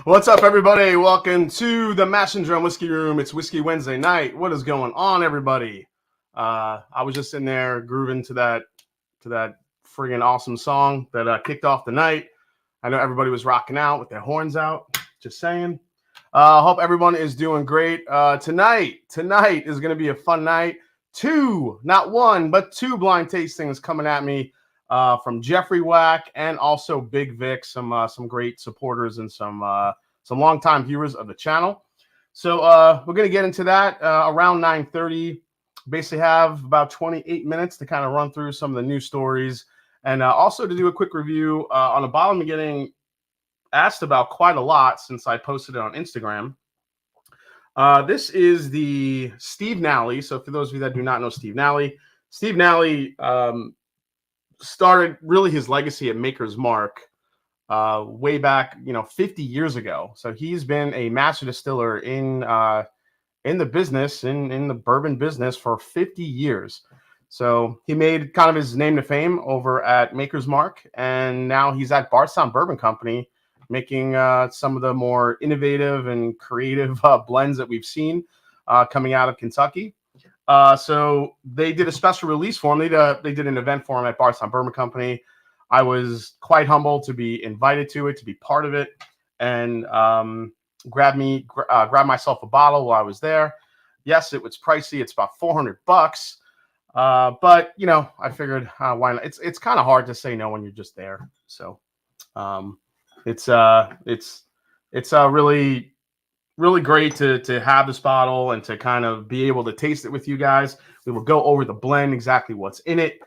What's up, everybody? Welcome to the Mash and Drum Whiskey Room. It's Whiskey Wednesday night. What is going on, everybody? I was just in there grooving to that friggin' awesome song that kicked off the night. I know everybody was rocking out with their horns out. Just saying. Hope everyone is doing great. Tonight is going to be a fun night. Two, not one, but two blind tastings coming at me. From Jeffrey Wack and also Big Vic, some great supporters and some longtime viewers of the channel. So we're gonna get into that around 9:30. Basically, have about 28 minutes to kind of run through some of the news stories and also to do a quick review on a bottle I'm getting asked about quite a lot since I posted it on Instagram. This is the Steve Nally. So for those of you that do not know Steve Nally, started really his legacy at Maker's Mark way back, 50 years ago. So he's been a master distiller in the business, in the bourbon business for 50 years. So he made kind of his name to fame over at Maker's Mark, and now he's at Bardstown Bourbon Company making some of the more innovative and creative blends that we've seen coming out of Kentucky. So they did a special release for him. They did an event for him at Bardstown Bourbon Company. I was quite humbled to be invited to it, to be part of it, and grabbed myself a bottle while I was there. Yes, it was pricey. It's about $400. But I figured why not? It's kind of hard to say no when you're just there. So it's really great to have this bottle and to kind of be able to taste it with you guys. We will go over the blend, exactly what's in it,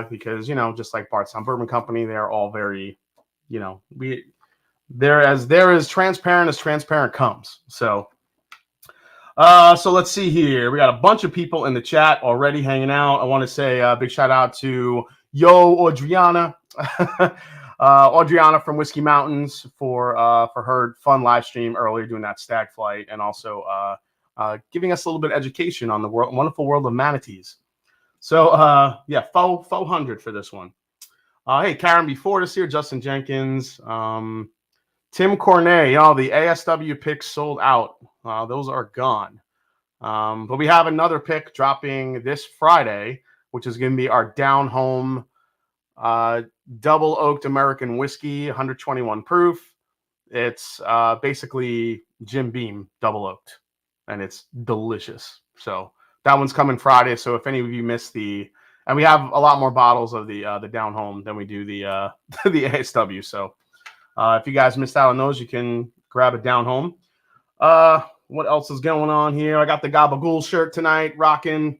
because just like Bardstown Bourbon Company, they're all very, they're as transparent as transparent comes. So let's see here. We got a bunch of people in the chat already hanging out. I want to say a big shout out to Adriana. Adriana from Whiskey Mountains for her fun live stream earlier doing that stag flight, and also giving us a little bit of education on the wonderful world of manatees. So yeah, 400 for this one. Hey, Karen before this here, Justin Jenkins, Tim Cornet. The ASW picks sold out. Those are gone. But we have another pick dropping this Friday, which is going to be our down home double oaked American whiskey, 121 proof. It's basically Jim Beam double oaked, and it's delicious. So that one's coming Friday. So if any of you missed and we have a lot more bottles of the down home than we do the the ASW. So if you guys missed out on those, you can grab it down home. What else is going on here? I got the Gabagool shirt tonight, rocking.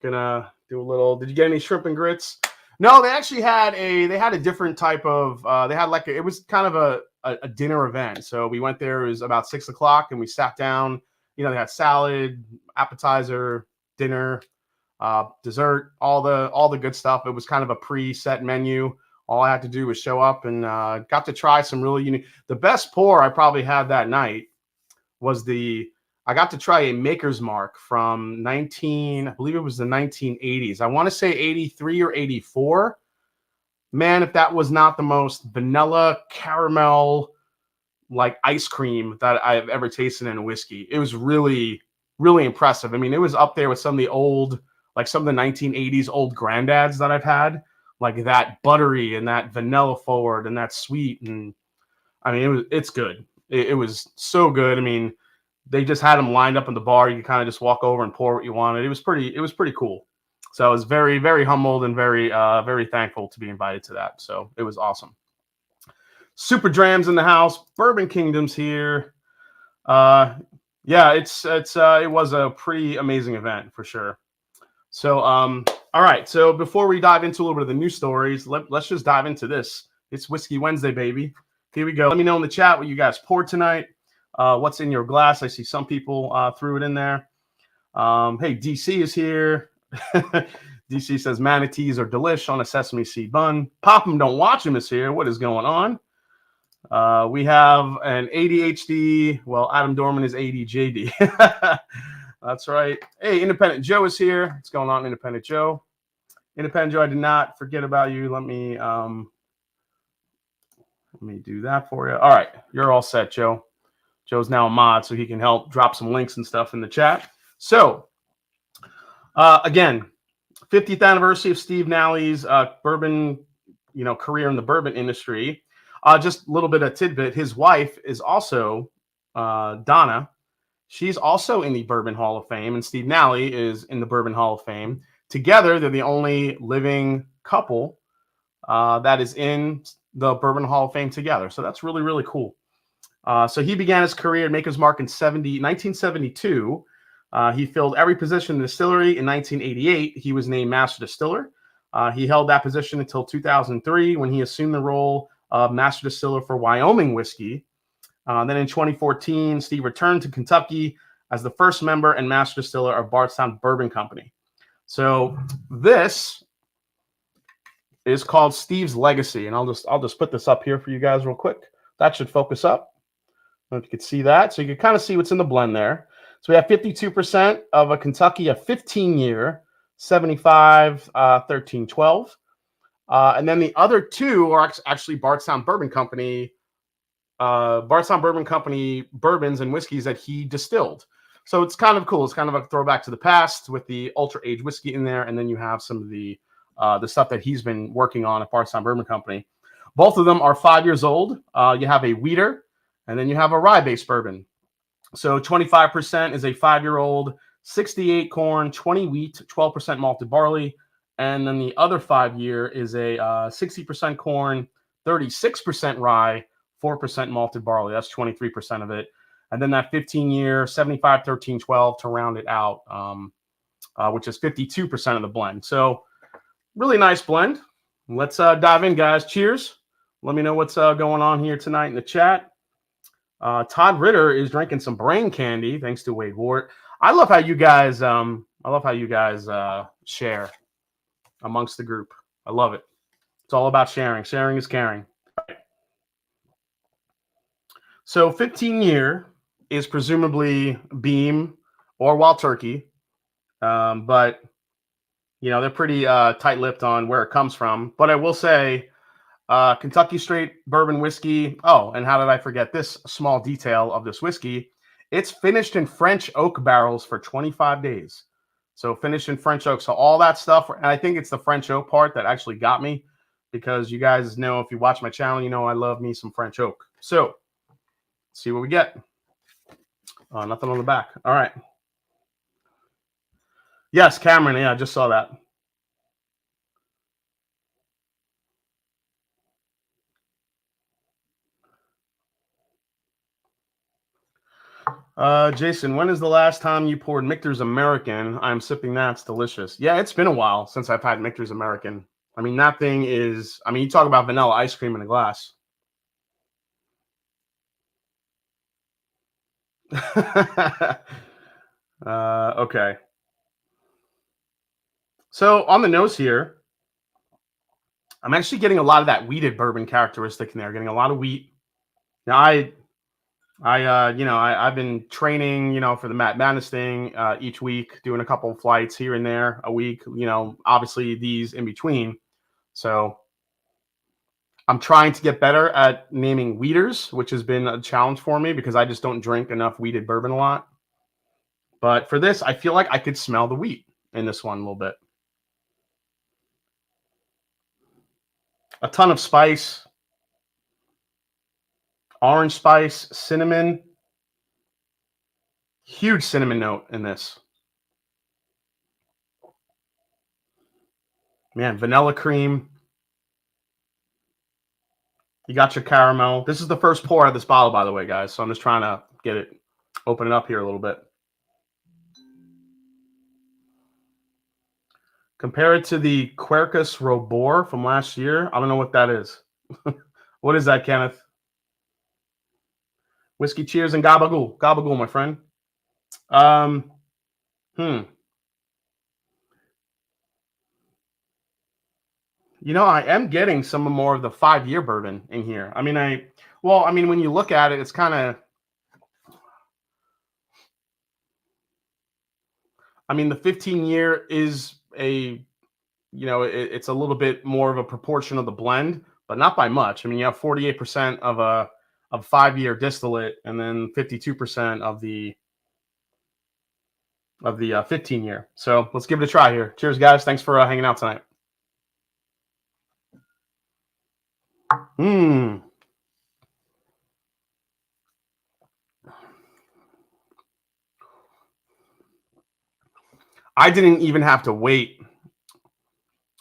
Gonna do a little. Did you get any shrimp and grits? No, they actually had a different type of they had it was kind of a dinner event. So we went there, it was about 6 o'clock, and we sat down. They had salad, appetizer, dinner, dessert, all the good stuff. It was kind of a preset menu. All I had to do was show up and got to try some really unique. The best pour I probably had that night was I got to try a Maker's Mark from I believe it was the 1980s. I want to say 83 or 84. Man, if that was not the most vanilla caramel like ice cream that I've ever tasted in a whiskey. It was really, really impressive. I mean, it was up there with some of the 1980s old granddads that I've had, like that buttery and that vanilla forward and that sweet. And I mean, it's good. It was so good. I mean, they just had them lined up in the bar. You kind of just walk over and pour what you wanted. It was pretty cool. So I was very, very humbled and very, very thankful to be invited to that. So it was awesome. Super Drams in the house. Bourbon Kingdom's here. Yeah, it was a pretty amazing event for sure. So, all right. So before we dive into a little bit of the news stories, let's just dive into this. It's Whiskey Wednesday, baby. Here we go. Let me know in the chat what you guys poured tonight. What's in your glass? I see some people threw it in there. Hey, DC is here. DC says manatees are delish on a sesame seed bun. Pop 'em, don't watch 'em is here. What is going on? We have an ADHD. Well, Adam Dorman is ADJD. That's right. Hey, Independent Joe is here. What's going on, Independent Joe? Independent Joe, I did not forget about you. Let me Let me do that for you. All right, you're all set, Joe. Joe's now a mod, so he can help drop some links and stuff in the chat. So, again, 50th anniversary of Steve Nally's bourbon, career in the bourbon industry. Just a little bit of tidbit. His wife is also Donna. She's also in the Bourbon Hall of Fame, and Steve Nally is in the Bourbon Hall of Fame. Together, they're the only living couple that is in the Bourbon Hall of Fame together. So that's really, really cool. So he began his career at Maker's Mark in 1972. He filled every position in the distillery. In 1988, he was named Master Distiller. He held that position until 2003 when he assumed the role of Master Distiller for Wyoming whiskey. Then in 2014, Steve returned to Kentucky as the first member and Master Distiller of Bardstown Bourbon Company. So this is called Steve's Legacy, and I'll just put this up here for you guys real quick. That should focus up. I don't know if you could see that. So you can kind of see what's in the blend there. So we have 52% of a Kentucky, a 15-year, 75, 13, 12. And then the other two are actually Bardstown Bourbon Company bourbons and whiskeys that he distilled. So it's kind of cool. It's kind of a throwback to the past with the ultra-aged whiskey in there. And then you have some of the stuff that he's been working on at Bardstown Bourbon Company. Both of them are 5 years old. You have a wheater, and then you have a rye-based bourbon. So 25% is a 5-year-old, 68 corn, 20 wheat, 12% malted barley. And then the other 5-year is a 60% corn, 36% rye, 4% malted barley. That's 23% of it. And then that 15-year, 75, 13, 12 to round it out, which is 52% of the blend. So really nice blend. Let's dive in, guys. Cheers. Let me know what's going on here tonight in the chat. Todd Ritter is drinking some brain candy, thanks to Wade Ward. I love how you guys share amongst the group. I love it. It's all about sharing. Sharing is caring. So 15-year is presumably Beam or Wild Turkey, but they're pretty tight-lipped on where it comes from. But I will say, Kentucky Straight Bourbon Whiskey. Oh, and how did I forget this small detail of this whiskey? It's finished in French oak barrels for 25 days. So finished in French oak. So all that stuff, and I think it's the French oak part that actually got me, because you guys know, if you watch my channel, you know I love me some French oak. So let's see what we get. Nothing on the back. All right. Yes, Cameron. Yeah, I just saw that. Jason, when is the last time you poured Michter's American? I'm sipping that. It's delicious. Yeah, it's been a while since I've had Michter's American. I mean, that thing is, you talk about vanilla ice cream in a glass. Okay. So on the nose here, I'm actually getting a lot of that wheated bourbon characteristic in there. Getting a lot of wheat. Now I've been training, for the Matt Madness thing each week, doing a couple of flights here and there a week, obviously these in between. So I'm trying to get better at naming wheaters, which has been a challenge for me because I just don't drink enough wheated bourbon a lot. But for this, I feel like I could smell the wheat in this one a little bit. A ton of spice. Orange spice, cinnamon. Huge cinnamon note in this. Man, vanilla cream. You got your caramel. This is the first pour of this bottle, by the way, guys. So I'm just trying to open it up here a little bit. Compare it to the Quercus Robur from last year. I don't know what that is. What is that, Kenneth? Whiskey cheers and gabagool. Gabagool, my friend. I am getting some more of the 5-year bourbon in here. When you look at it, it's kind of, the 15-year is it's a little bit more of a proportion of the blend, but not by much. I mean, you have 48% of a 5-year distillate, and then 52% of the 15-year. So let's give it a try here. Cheers, guys. Thanks for hanging out tonight. I didn't even have to wait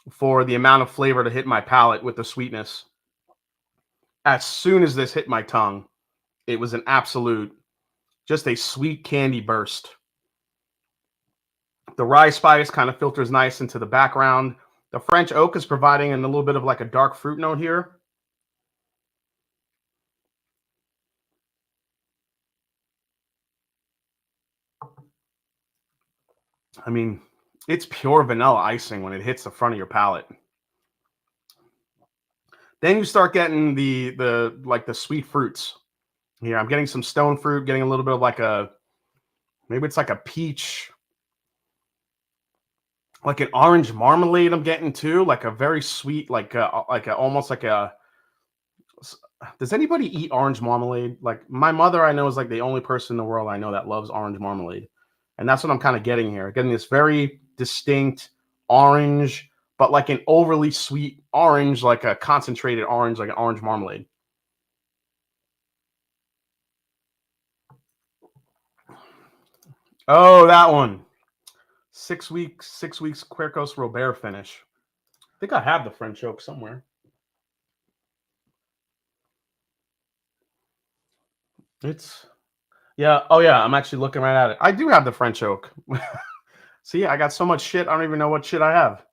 for the amount of flavor to hit my palate with the sweetness. As soon as this hit my tongue, it was an absolute, just a sweet candy burst. The rye spice kind of filters nice into the background. The French oak is providing a little bit of like a dark fruit note here. I mean, it's pure vanilla icing when it hits the front of your palate. Then you start getting the sweet fruits. Here, I'm getting some stone fruit, getting a little bit of like maybe it's like a peach, like an orange marmalade I'm getting too, like a very sweet, almost like a, does anybody eat orange marmalade? Like my mother, I know, is like the only person in the world I know that loves orange marmalade. And that's what I'm kind of getting here. Getting this very distinct orange, but like an overly sweet orange, like a concentrated orange, like an orange marmalade. Oh, that one. 6 weeks, Quercos Robert finish. I think I have the French oak somewhere. Yeah. Oh, yeah. I'm actually looking right at it. I do have the French oak. See, I got so much shit. I don't even know what shit I have.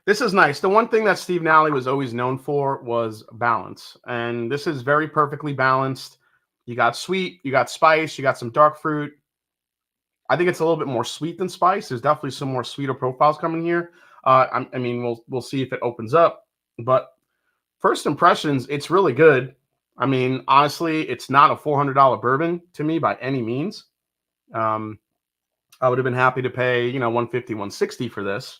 This is nice. The one thing that Steve Nally was always known for was balance. And this is very perfectly balanced. You got sweet, you got spice, you got some dark fruit. I think it's a little bit more sweet than spice. There's definitely some more sweeter profiles coming here. I mean, we'll see if it opens up. But first impressions, it's really good. I mean, honestly, it's not a $400 bourbon to me by any means. I would have been happy to pay, $150, $160 for this.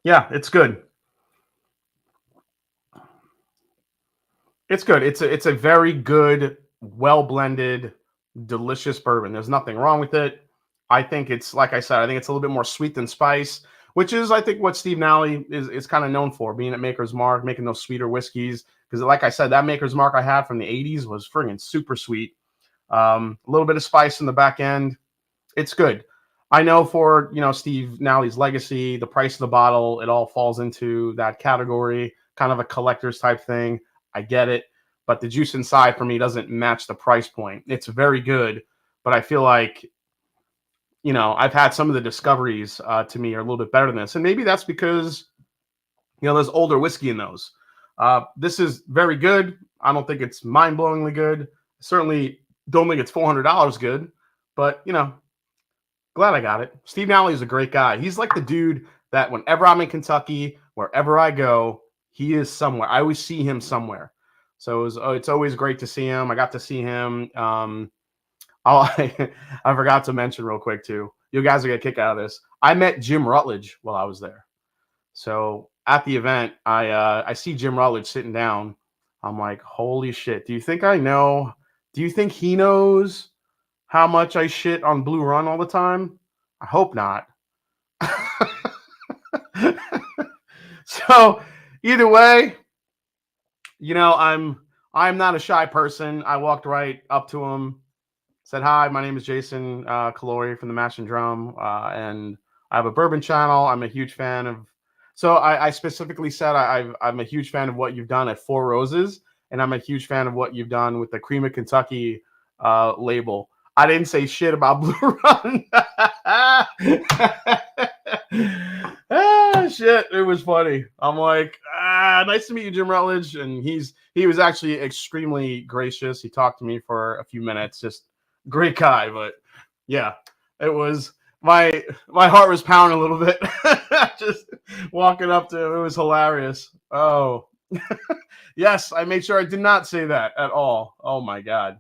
Yeah, it's good. It's good. It's a very good, well blended, delicious bourbon. There's nothing wrong with it. I think it's, like I said, I think it's a little bit more sweet than spice, which is, I think, what Steve Nally is kind of known for, being at Maker's Mark, making those sweeter whiskeys. Because, like I said, that Maker's Mark I had from the 80s was friggin' super sweet. A little bit of spice in the back end. It's good. I know for, Steve Nally's legacy, the price of the bottle, it all falls into that category, kind of a collector's type thing. I get it. But the juice inside for me doesn't match the price point. It's very good, but I feel like, I've had some of the discoveries to me are a little bit better than this. And maybe that's because, there's older whiskey in those. This is very good. I don't think it's mind-blowingly good. Certainly don't think it's $400 good, but, glad I got it. Steve Nally is a great guy. He's like the dude that whenever I'm in Kentucky, wherever I go, he is somewhere. I always see him somewhere. So it's always great to see him. I got to see him. I forgot to mention real quick too. You guys are gonna kick out of this. I met Jim Rutledge while I was there. So at the event, I see Jim Rutledge sitting down. I'm like, holy shit! Do you think I know? Do you think he knows how much I shit on Blue Run all the time? I hope not. So either way, I'm not a shy person. I walked right up to him, said, "Hi, my name is Jason Calori from the Mash and Drum, and I have a bourbon channel. I'm a huge fan of." So I specifically said I'm a huge fan of what you've done at Four Roses, and I'm a huge fan of what you've done with the Cream of Kentucky label. I didn't say shit about Blue Run. Shit, it was funny. I'm like, nice to meet you, Jim Rutledge. And he was actually extremely gracious. He talked to me for a few minutes. Just great guy. But yeah, it was my heart was pounding a little bit. Just walking up to him. It was hilarious. Oh, Yes, I made sure I did not say that at all. Oh my God.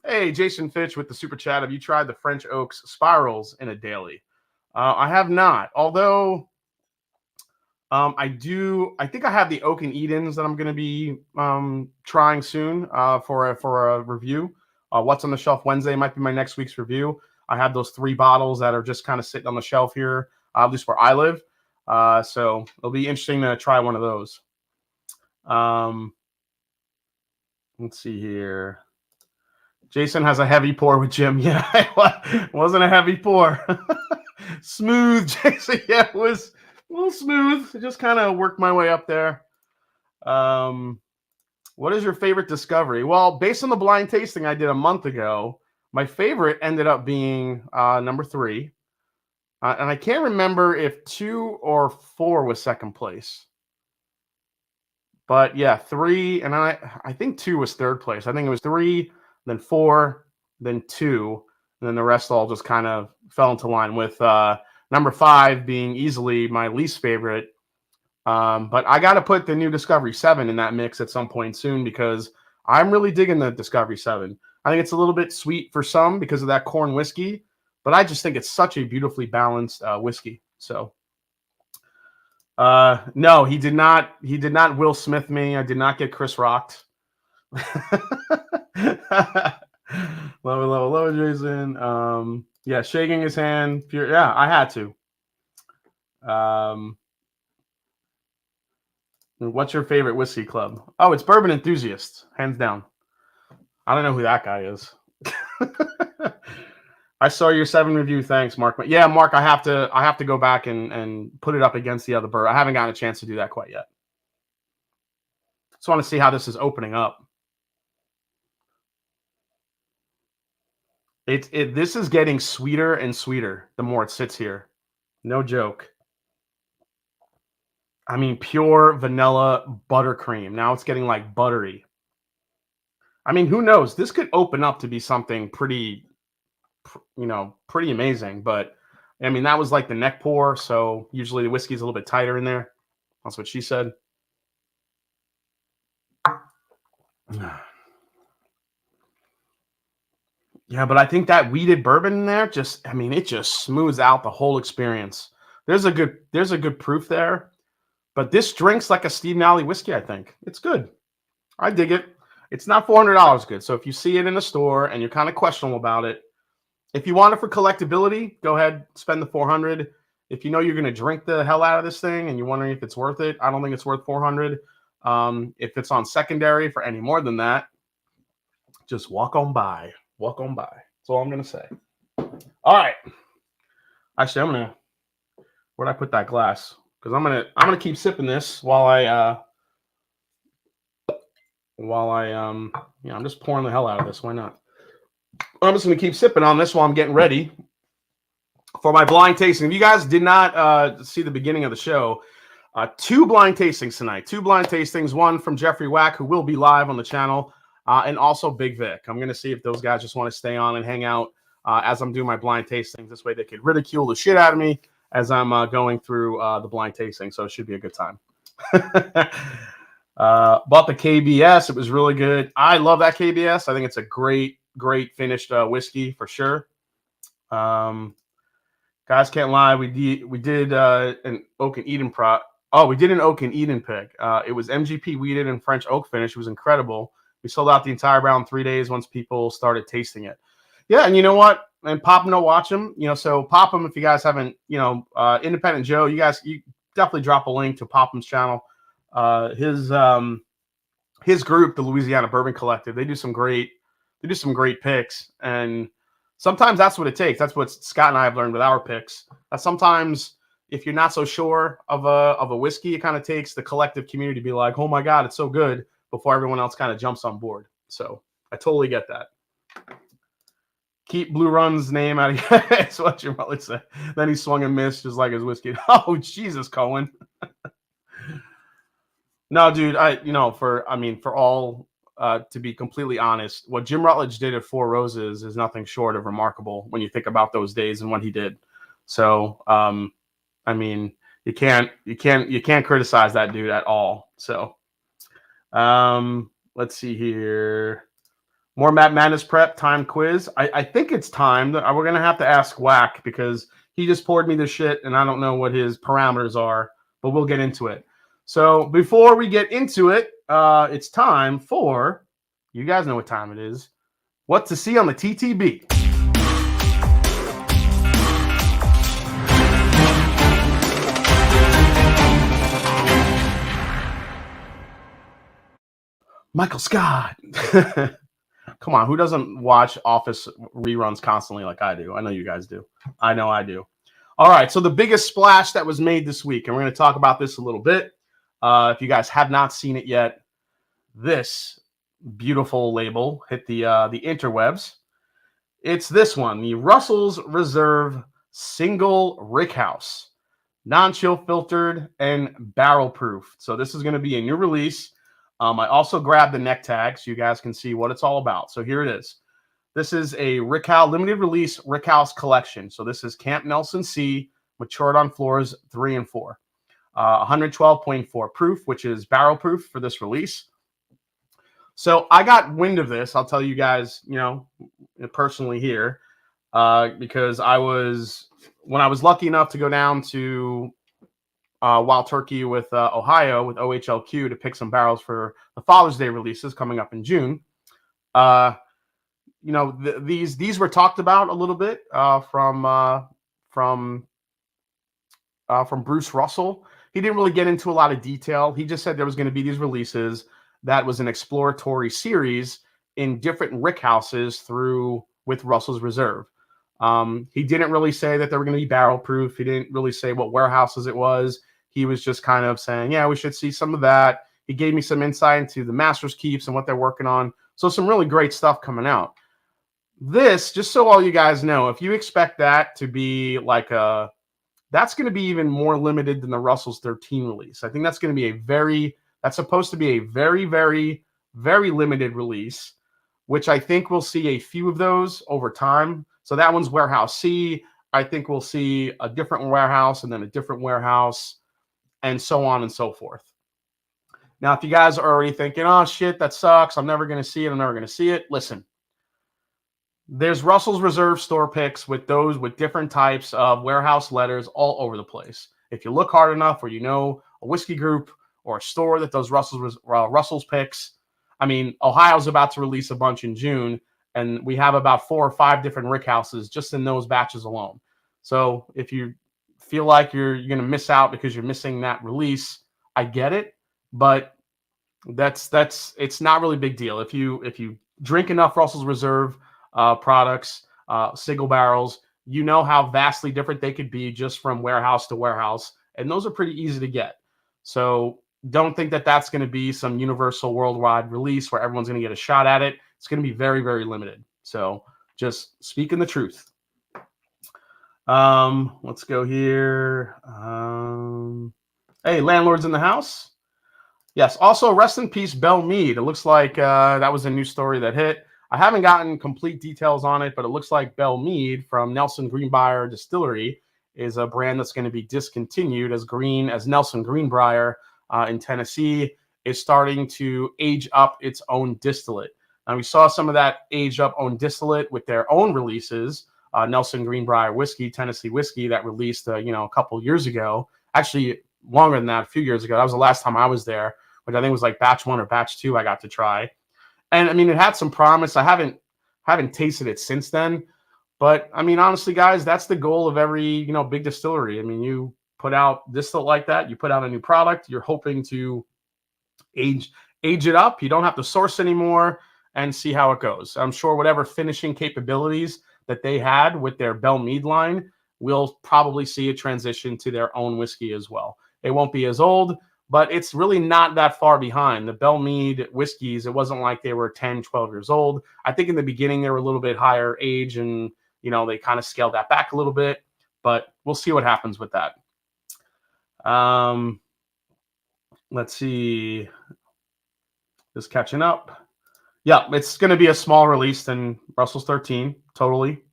Hey, Jason Fitch with the super chat. Have you tried the French Oaks Spirals in a daily? I have not. Although I do. I think I have the Oak and Edens that I'm going to be trying soon for a review. What's on the Shelf Wednesday might be my next week's review. I have those 3 bottles that are just kind of sitting on the shelf here, at least where I live. So it'll be interesting to try one of those. Let's see here. Jason has a heavy pour with Jim. Yeah, it wasn't a heavy pour. Smooth, Jason. Yeah, it was a little smooth. I just kind of worked my way up there. What is your favorite discovery? Well, based on the blind tasting I did a month ago, my favorite ended up being number 3. And I can't remember if 2 or 4 was second place. But yeah, 3, and I think 2 was third place. I think it was 3, then 4, then 2, and then the rest all just kind of fell into line with number 5 being easily my least favorite. But I got to put the new Discovery 7 in that mix at some point soon because I'm really digging the Discovery 7. I think it's a little bit sweet for some because of that corn whiskey, but I just think it's such a beautifully balanced whiskey. So no, he did not Will Smith me. I did not get Chris rocked. Love, Jason. Yeah, shaking his hand. Yeah, I had to. What's your favorite whiskey club? Oh, it's Bourbon Enthusiast, hands down. I don't know who that guy is. I saw your 7 review. Thanks, Mark. Yeah, Mark, I have to go back and put it up against the other bourbon. I haven't gotten a chance to do that quite yet. Just want to see how this is opening up. This is getting sweeter and sweeter the more it sits here. No joke. I mean, pure vanilla buttercream. Now it's getting like buttery. I mean, who knows? This could open up to be something pretty amazing. But I mean, that was like the neck pour. So usually the whiskey's a little bit tighter in there. That's what she said. Yeah, but I think that weeded bourbon in there it just smooths out the whole experience. There's a good proof there. But this drinks like a Steve Nally whiskey, I think. It's good. I dig it. It's not $400 good. So if you see it in a store and you're kind of questionable about it, if you want it for collectability, go ahead, spend the $400. If you know you're going to drink the hell out of this thing and you're wondering if it's worth it, I don't think it's worth $400. If it's on secondary for any more than that, just walk on by. Walk on by. That's all I'm going to say. All right. Actually, where'd I put that glass? Because I'm gonna keep sipping this while I'm just pouring the hell out of this. Why not? I'm just gonna keep sipping on this while I'm getting ready for my blind tasting. If you guys did not see the beginning of the show, 2 blind tastings tonight. 2 blind tastings. One from Jeffrey Wack, who will be live on the channel, and also Big Vic. I'm gonna see if those guys just want to stay on and hang out as I'm doing my blind tastings. This way they could ridicule the shit out of me as I'm going through the blind tasting, so it should be a good time. Bought the KBS. It was really good. I love that KBS. I think it's a great finished whiskey for sure. Guys can't lie. We did an Oak and Eden we did an Oak and Eden pick. It was MGP weeded and French oak finish. It was incredible. We sold out the entire barrel in 3 days once people started tasting it. Yeah, and you know what? And Pop 'em to watch him. So Pop 'em, if you guys haven't, Independent Joe, you definitely drop a link to Pop 'em's channel. His group, the Louisiana Bourbon Collective, they do some great picks, and sometimes that's what it takes. That's what Scott and I have learned with our picks. That sometimes if you're not so sure of a whiskey, it kind of takes the collective community to be like, oh my God, it's so good, before everyone else kind of jumps on board. So I totally get that. Keep Blue Run's name out of here. That's what your mother said. Then he swung and missed just like his whiskey. Oh, Jesus, Cohen. No, dude, for all, to be completely honest, what Jim Rutledge did at Four Roses is nothing short of remarkable when you think about those days and what he did. So, if You can't criticize that dude at all. So, let's see here. More Matt Madness prep time quiz. I think it's time. We're gonna have to ask Whack because he just poured me the shit and I don't know what his parameters are, but we'll get into it. So before we get into it, it's time for, you guys know what time it is. What to see on the TTB. Michael Scott. Come on, who doesn't watch Office reruns constantly like I do? I know you guys do. I know I do. All right, so the biggest splash that was made this week, and we're going to talk about this a little bit. If you guys have not seen it yet, this beautiful label hit the interwebs. It's this one, the Russell's Reserve Single Rickhouse, non-chill filtered and barrel proof. So this is going to be a new release. I also grabbed the neck tag so you guys can see what it's all about. So here it is. This is a Rickhouse limited release Rickhouse collection. So this is Camp Nelson C, matured on floors 3 and 4. 112.4 proof, which is barrel proof for this release. So I got wind of this. I'll tell you guys, personally here, because when I was lucky enough to go down to Wild Turkey with Ohio with OHLQ to pick some barrels for the Father's Day releases coming up in June. These were talked about a little bit from Bruce Russell. He didn't really get into a lot of detail. He just said there was going to be these releases that was an exploratory series in different rick houses with Russell's Reserve. He didn't really say that they were going to be barrel proof. He didn't really say what warehouses it was. He was just kind of saying, yeah, we should see some of that. He gave me some insight into the Master's Keeps and what they're working on. So some really great stuff coming out. This, just so all you guys know, if you expect that to be that's going to be even more limited than the Russell's 13 release. I think that's going to be that's supposed to be a very, very, very limited release, which I think we'll see a few of those over time. So that one's Warehouse C. I think we'll see a different warehouse and then a different warehouse and so on and so forth. Now, if you guys are already thinking, oh, shit, that sucks. I'm never going to see it. Listen, there's Russell's Reserve store picks with different types of warehouse letters all over the place. If you look hard enough or a whiskey group or a store that does Russell's picks, I mean, Ohio's about to release a bunch in June, and we have about 4 or 5 different rick houses just in those batches alone. So if you feel like you're going to miss out because you're missing that release, I get it, but it's not really a big deal. If you drink enough Russell's Reserve products, single barrels, you know how vastly different they could be just from warehouse to warehouse, and those are pretty easy to get. So don't think that that's going to be some universal worldwide release where everyone's going to get a shot at it. It's going to be very, very limited. So just speaking the truth. Let's go here. Hey, landlords in the house. Yes. Also, rest in peace, Belle Meade. It looks like that was a new story that hit. I haven't gotten complete details on it, but it looks like Belle Meade from Nelson Greenbrier Distillery is a brand that's going to be discontinued as Nelson Greenbrier in Tennessee is starting to age up its own distillate. And we saw some of that aged up own distillate with their own releases. Nelson Greenbrier whiskey, Tennessee whiskey that released, a couple years ago, actually longer than that, a few years ago. That was the last time I was there, which I think was like batch 1 or batch 2 I got to try. And I mean, it had some promise. I haven't tasted it since then, but I mean, honestly, guys, that's the goal of every, big distillery. I mean, you put out distillate like that, you put out a new product, you're hoping to age it up. You don't have to source anymore and see how it goes. I'm sure whatever finishing capabilities that they had with their Belle Meade line, we'll probably see a transition to their own whiskey as well. It won't be as old, but it's really not that far behind. The Belle Meade whiskeys, it wasn't like they were 10, 12 years old. I think in the beginning they were a little bit higher age and, they kind of scaled that back a little bit, but we'll see what happens with that. Let's see. Just catching up. Yeah, it's going to be a small release than Russell's 13, totally.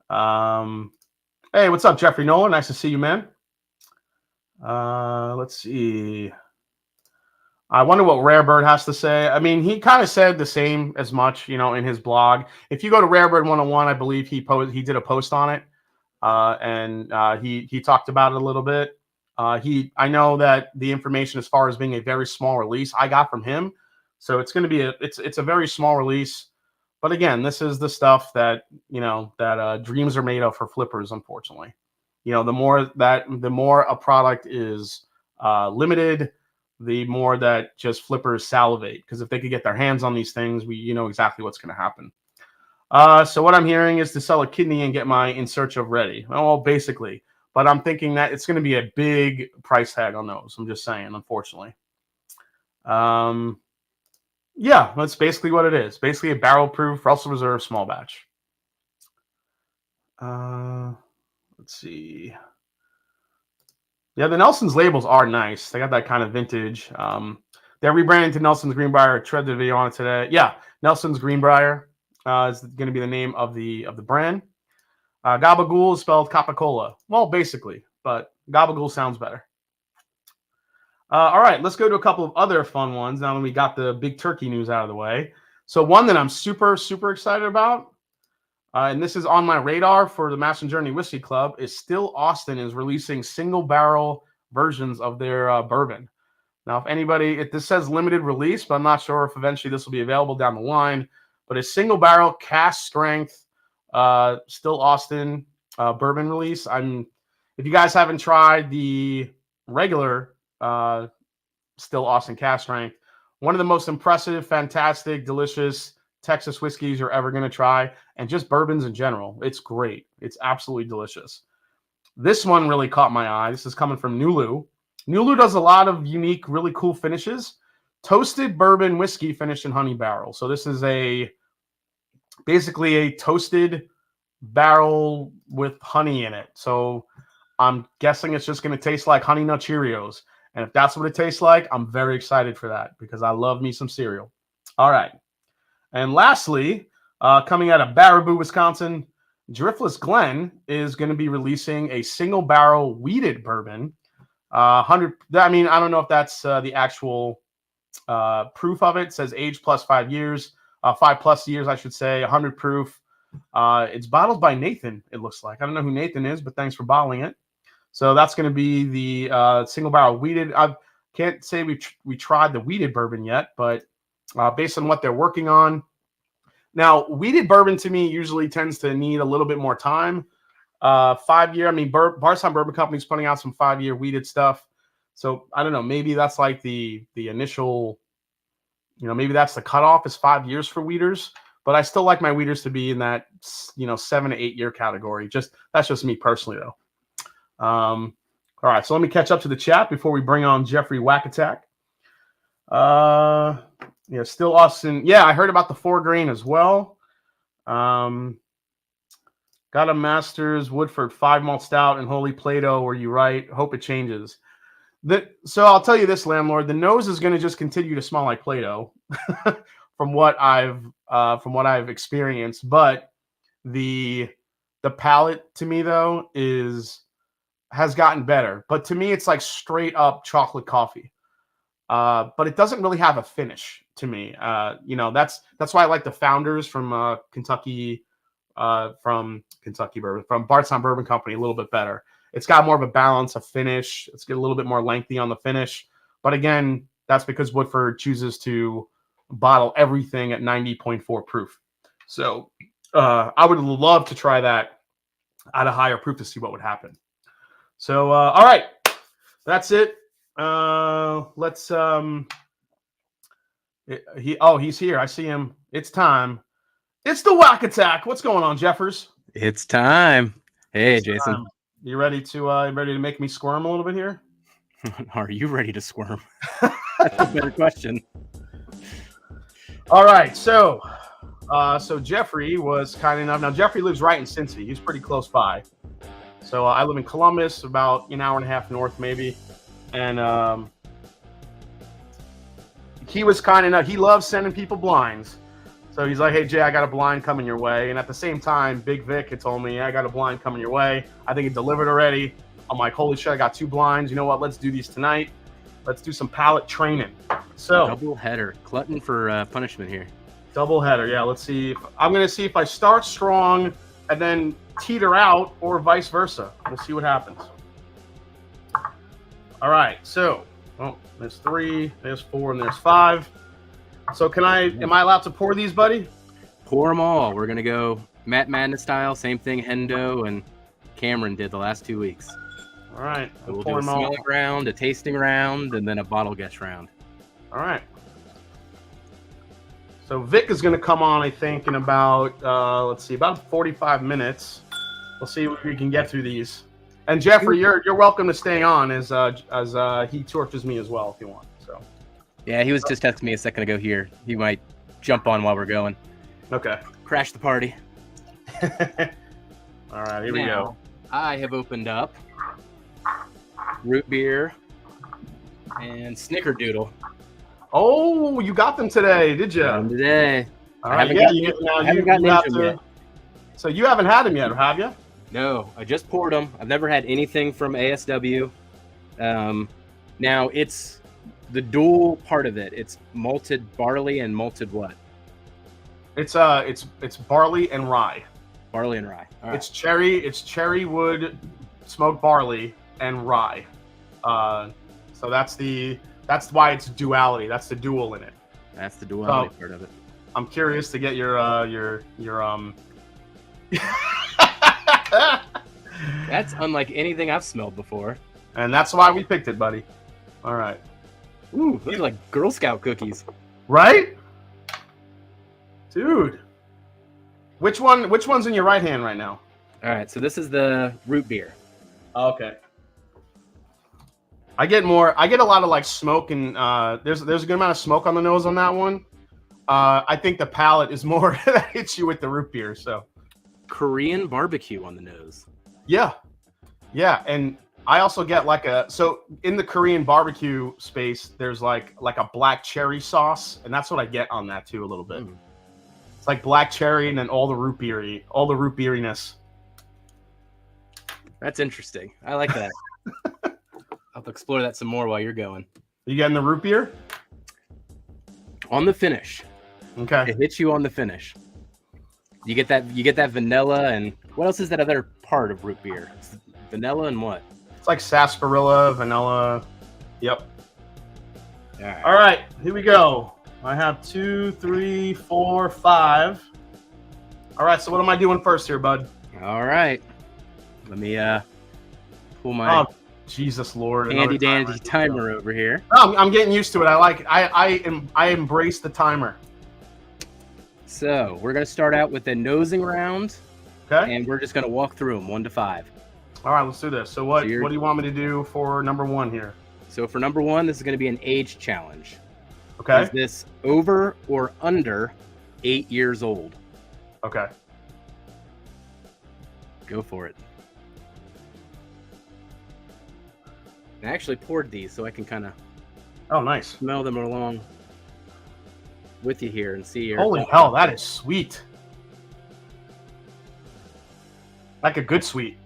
Hey, what's up, Jeffrey Nolan? Nice to see you, man. Let's see. I wonder what Rarebird has to say. I mean, he kind of said the same as much, you know, in his blog. If you go to Rarebird 101, I believe he did a post on it, and he talked about it a little bit. I know that the information as far as being a very small release I got from him, so it's going to be it's a very small release. But again, this is the stuff that dreams are made of for flippers. Unfortunately, you know, the more a product is limited, the more that just flippers salivate, because if they could get their hands on these things, you know exactly what's going to happen. So what I'm hearing is to sell a kidney and get my In Search of ready. Well, basically, but I'm thinking that it's going to be a big price tag on those. I'm just saying, unfortunately. Yeah, that's basically what it is. Basically a barrel-proof Russell Reserve small batch. Let's see. Yeah, the Nelson's labels are nice. They got that kind of vintage. They're rebranding to Nelson's Greenbrier. I tread the video on it today. Yeah, Nelson's Greenbrier is going to be the name of the brand. Gabagool is spelled Coca-Cola. Well, basically, but Gabagool sounds better. All right, let's go to a couple of other fun ones now that we got the big turkey news out of the way. So one that I'm super, super excited about, and this is on my radar for the Master Journey Whiskey Club, is Still Austin is releasing single barrel versions of their bourbon. Now, this says limited release, but I'm not sure if eventually this will be available down the line. But a single barrel cask strength Still Austin bourbon release. If you guys haven't tried the regular Still Austin cask strength, one of the most impressive, fantastic, delicious Texas whiskeys you're ever going to try, and just bourbons in general. It's great. It's absolutely delicious. This one really caught my eye. This is coming from Nulu. Nulu does a lot of unique, really cool finishes. Toasted bourbon whiskey finished in honey barrel. So this is basically a toasted barrel with honey in it. So I'm guessing it's just going to taste like Honey Nut Cheerios. And if that's what it tastes like, I'm very excited for that because I love me some cereal. All right. And lastly, coming out of Baraboo, Wisconsin, Driftless Glen is going to be releasing a single barrel wheated bourbon. 100. I mean, I don't know if that's the actual proof of it. It says age plus 5 years, 5+ years, I should say, 100 proof. It's bottled by Nathan, it looks like. I don't know who Nathan is, but thanks for bottling it. So that's going to be the single barrel wheated. I can't say we tried the wheated bourbon yet, but based on what they're working on. Now, wheated bourbon to me usually tends to need a little bit more time. 5 year, I mean, Bardstown Bourbon Company is putting out some 5-year wheated stuff. So I don't know, maybe that's like the initial, maybe that's the cutoff is 5 years for wheaters. But I still like my wheaters to be in that 7 to 8 year category. That's just me personally, though. All right, so let me catch up to the chat before we bring on Jeffrey Wackattack. Yeah, Still Austin. Yeah, I heard about the 4 grain as well. Got a Masters Woodford 5 malt stout and Holy Plato. Were you right? Hope it changes. So I'll tell you this, landlord. The nose is going to just continue to smell like Play-Doh, from what I've experienced. But the palate to me though has gotten better. But to me, it's like straight up chocolate coffee. But it doesn't really have a finish to me. That's why I like the Founders from Kentucky Bourbon, from Bardstown Bourbon Company a little bit better. It's got more of a balance of finish. It's a little bit more lengthy on the finish. But again, that's because Woodford chooses to bottle everything at 90.4 proof. So I would love to try that at a higher proof to see what would happen. So, all right, that's it. Let's he's here. I see him. It's time. It's the Whack Attack. What's going on, Jeffers? It's time. Hey, Jason. Time. You ready to make me squirm a little bit here? Are you ready to squirm? That's a better question. All right, so Jeffrey was kind enough. Now Jeffrey lives right in Cincy. He's pretty close by. So I live in Columbus, about an hour and a half north, maybe. And he was kind enough. He loves sending people blinds. So he's like, hey, Jay, I got a blind coming your way. And at the same time, Big Vic had told me, I got a blind coming your way. I think it delivered already. I'm like, holy shit, I got 2 blinds. You know what? Let's do these tonight. Let's do some palate training. So double header, glutton for punishment here. Double header, yeah. Let's see. I'm gonna see if I start strong and then teeter out, or vice versa. We'll see what happens. All right. So, there's 3, there's 4, and there's 5. So am I allowed to pour these, buddy? Pour them all. We're gonna go Matt Madness style. Same thing Hendo and Cameron did the last 2 weeks. All right. So we'll do a smelling round, a tasting round, and then a bottle guess round. All right. So Vic is going to come on, I think, in about, let's see, about 45 minutes. We'll see if we can get through these. And Jeffrey, you're welcome to stay on as he tortures me as well if you want. So. Yeah, he was just texting me a second ago here. He might jump on while we're going. Okay. Crash the party. All right, here we go. I have opened up root beer and snickerdoodle. Oh, you got them today, did you? Today. All right, yeah. I haven't gotten into them yet. So you haven't had them yet, have you? No, I just poured them. I've never had anything from ASW. Now it's the dual part of it. It's malted barley and malted what? It's barley and rye. Barley and rye. All right. It's cherry wood smoked barley and rye. So that's why it's duality. That's the dual in it. That's the duality part of it. I'm curious to get your That's unlike anything I've smelled before. And that's why we picked it, buddy. All right. Ooh, those are like Girl Scout cookies. Right? Dude. Which one's in your right hand right now? All right, so this is the root beer. Okay. I get a lot of like smoke, and there's a good amount of smoke on the nose on that one. I think the palate is more that hits you with the root beer. So Korean barbecue on the nose. Yeah, and I also get so in the Korean barbecue space, there's like a black cherry sauce, and that's what I get on that too a little bit. It's like black cherry and then all the root beeriness. That's interesting. I like that. I'll explore that some more while you're going. You getting the root beer? On the finish. Okay. It hits you on the finish. You get that vanilla, and what else is that other part of root beer? It's vanilla and what? It's like sarsaparilla, vanilla. Yep. All right, here we go. I have 2, 3, 4, 5. All right, so what am I doing first here, bud? All right. Let me pull my Jesus Lord, handy dandy timer over here. Oh, I'm getting used to it. I embrace the timer. So we're gonna start out with a nosing round. Okay. And we're just gonna walk through them 1 to 5. All right, let's do this. So what do you want me to do for number 1 here? So for number 1, this is gonna be an age challenge. Okay. Is this over or under 8 years old? Okay. Go for it. I actually poured these so I can kind of nice. Smell them along with you here and see your... Holy hell, that is sweet. Like a good sweet.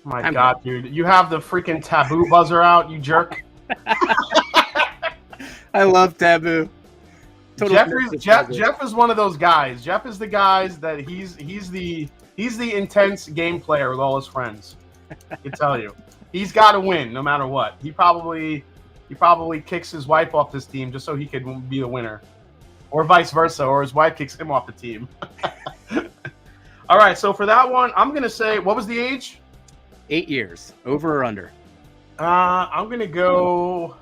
My God, dude. You have the freaking Taboo buzzer out, you jerk. I love Taboo. Jeff is one of those guys. Jeff is the guys that he's the intense game player with all his friends. I can tell you. He's got to win no matter what. He probably kicks his wife off this team just so he could be the winner. Or vice versa, or his wife kicks him off the team. All right, so for that one, I'm going to say, what was the age? 8 years. Over or under? I'm going to go...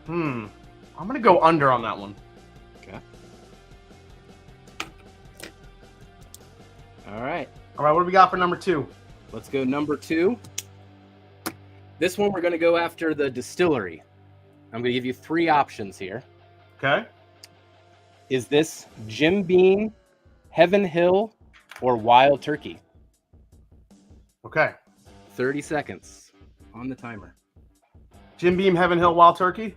I'm going to go under on that one. Okay. All right. What do we got for number 2? Let's go number 2. This one, we're going to go after the distillery. I'm going to give you 3 options here. Okay. Is this Jim Beam Heaven Hill or Wild Turkey? Okay. 30 seconds on the timer. Jim Beam, Heaven Hill, Wild Turkey.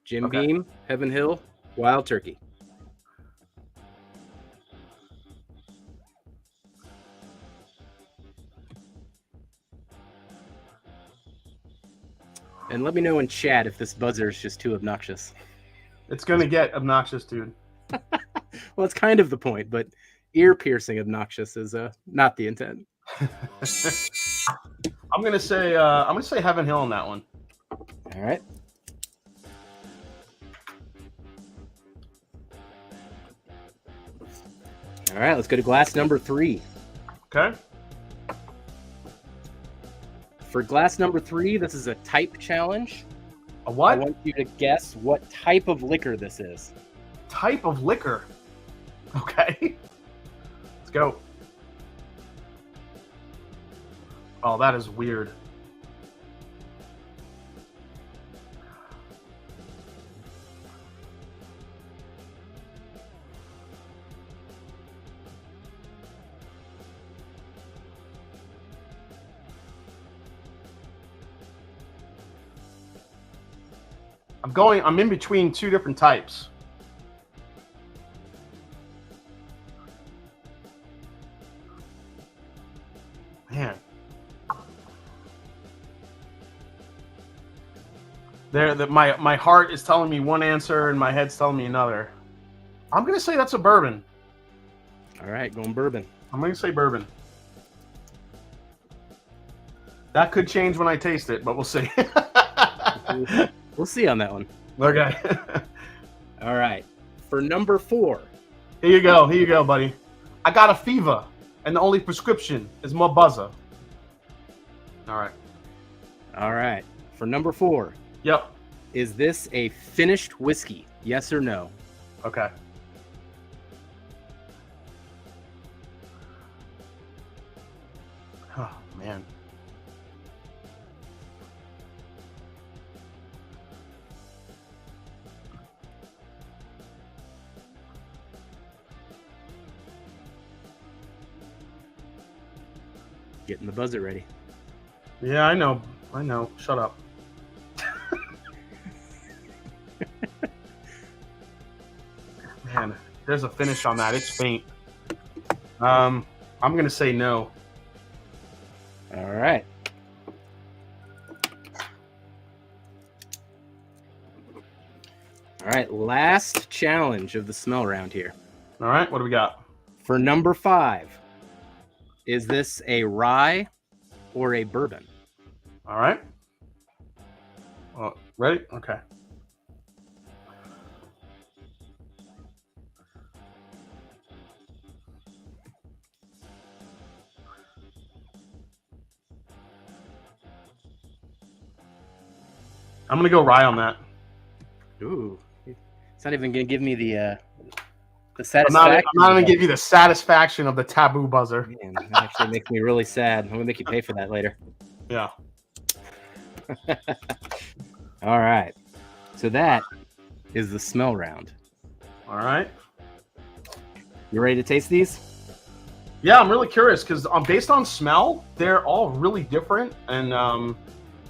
Jim Okay. Beam, Heaven Hill, Wild Turkey. And let me know in chat if this buzzer is just too obnoxious. It's gonna get obnoxious, dude. Well, it's kind of the point, but ear-piercing obnoxious is not the intent. I'm gonna say Heaven Hill on that one. All right. All right, let's go to glass number 3. Okay. For glass number 3, this is a type challenge. A what? I want you to guess what type of liquor this is. Type of liquor. Okay. Let's go. Oh, that is weird. I'm in between two different types. Man. My heart is telling me one answer and my head's telling me another. I'm going to say that's a bourbon. All right, going bourbon. I'm going to say bourbon. That could change when I taste it, but we'll see. We'll see on that one. Okay. All right. For number 4. Here you go, buddy. I got a fever, and the only prescription is more buzzer. All right. All right. For number 4. Yep. Is this a finished whiskey? Yes or no? Okay. Oh, man. Getting the buzzer ready. Yeah, I know. Shut up. Man, there's a finish on that. It's faint. I'm gonna say no. All right. All right, last challenge of the smell round here. All right, what do we got? For number 5, is this a rye or a bourbon? All right. Ready? Okay. I'm gonna go rye on that. Ooh, it's not even gonna give me the satisfaction. I'm not gonna give you the satisfaction of the taboo buzzer. Man, that actually makes me really sad. I'm gonna make you pay for that later. Yeah. All right. So that is the smell round. All right. You ready to taste these? Yeah, I'm really curious because based on smell, they're all really different, and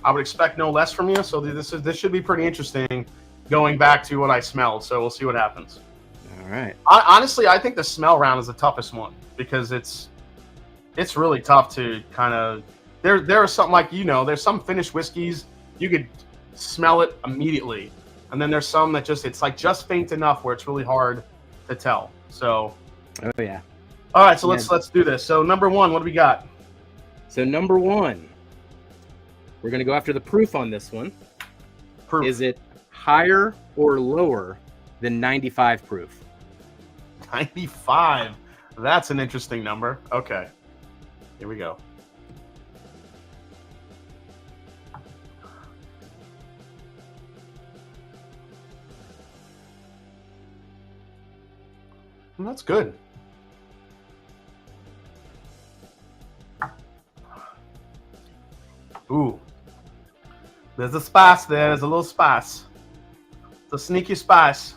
I would expect no less from you. So this should be pretty interesting, going back to what I smelled. So we'll see what happens. All right. Honestly, I think the smell round is the toughest one because it's really tough to kind of. There are some there's some finished whiskeys you could smell it immediately, and then there's some that it's like just faint enough where it's really hard to tell. So. Oh yeah. All right, so let's do this. So number 1, what do we got? So number 1, we're gonna go after the proof on this one. Proof. Is it higher or lower than 95 proof? 95. That's an interesting number. Okay. Here we go. Well, that's good. Ooh. There's a spice there. There's a little spice. It's a sneaky spice.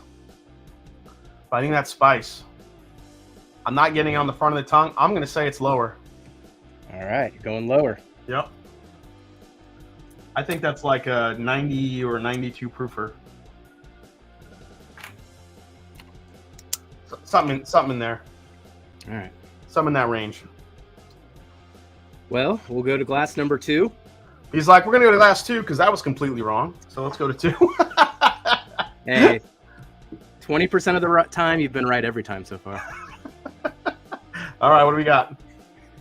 Finding that spice. I'm not getting it on the front of the tongue. I'm going to say it's lower. All right, going lower. Yep. I think that's like a 90 or 92 proofer. Something in there. All right. Something in that range. Well, we'll go to glass number 2. He's like, we're going to go to glass 2 because that was completely wrong. So let's go to 2. Hey, 20% of the time, you've been right every time so far. All right, what do we got?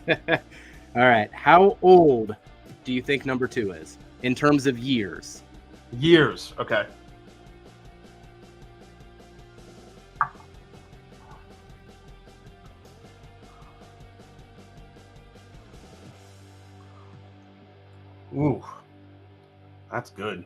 All right, how old do you think number 2 is in terms of years? Years, okay. Ooh, that's good.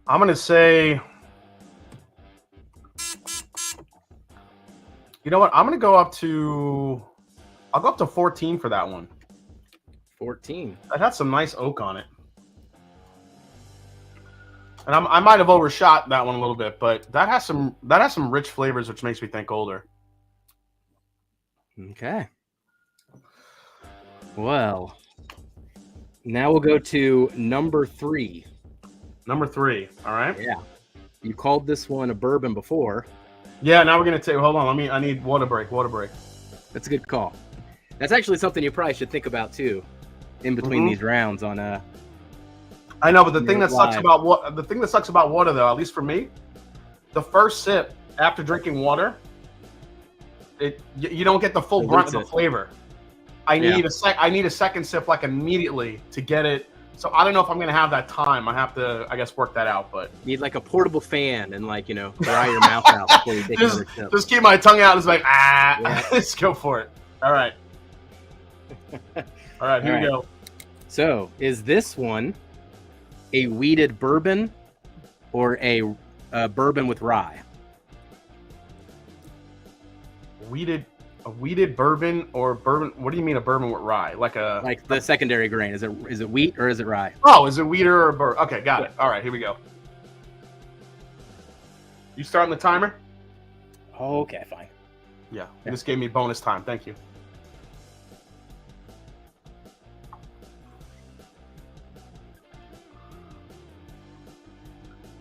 I'm going to say, you know what? I'm going to go up to, I'll go up to 14 for that one. 14. It had some nice oak on it. And I might have overshot that one a little bit, but that has some rich flavors, which makes me think older. Okay. Well, now we'll go to number 3. Number 3, all right? Yeah. You called this one a bourbon before. Yeah, now we're going to take, hold on, I need water break. That's a good call. That's actually something you probably should think about, too, in between these rounds on I know, but the thing that sucks about water, though, at least for me, the first sip after drinking water, you don't get the full brunt of the flavor. I need a second sip like immediately to get it. So I don't know if I'm gonna have that time. I have to, I guess, work that out. But need like a portable fan and dry your mouth out before you take another sip. Just keep my tongue out and it's like let's go for it. All right, here we go. So is this one a wheated bourbon or a bourbon with rye? A wheated bourbon or bourbon? What do you mean a bourbon with rye? Like the secondary grain? Is it wheat or is it rye? Oh, is it wheat or bourbon? Okay, got it. All right, here we go. You starting the timer? Okay, fine. Yeah, you just gave me bonus time. Thank you.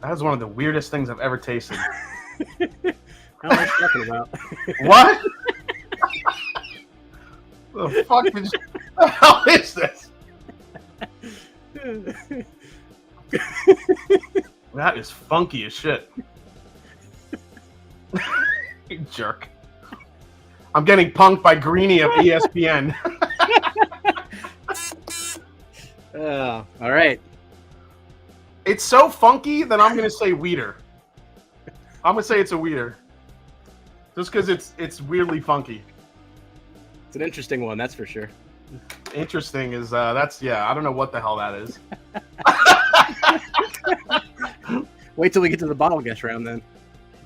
That is one of the weirdest things I've ever tasted. How am I talking about? What? The fuck did you... The hell is this? That is funky as shit. You jerk. I'm getting punked by Greenie of ESPN. All right. It's so funky that I'm going to say weeder. I'm going to say it's a weeder. Just because it's weirdly funky. It's an interesting one, that's for sure. Interesting is, I don't know what the hell that is. Wait till we get to the bottle guess round then.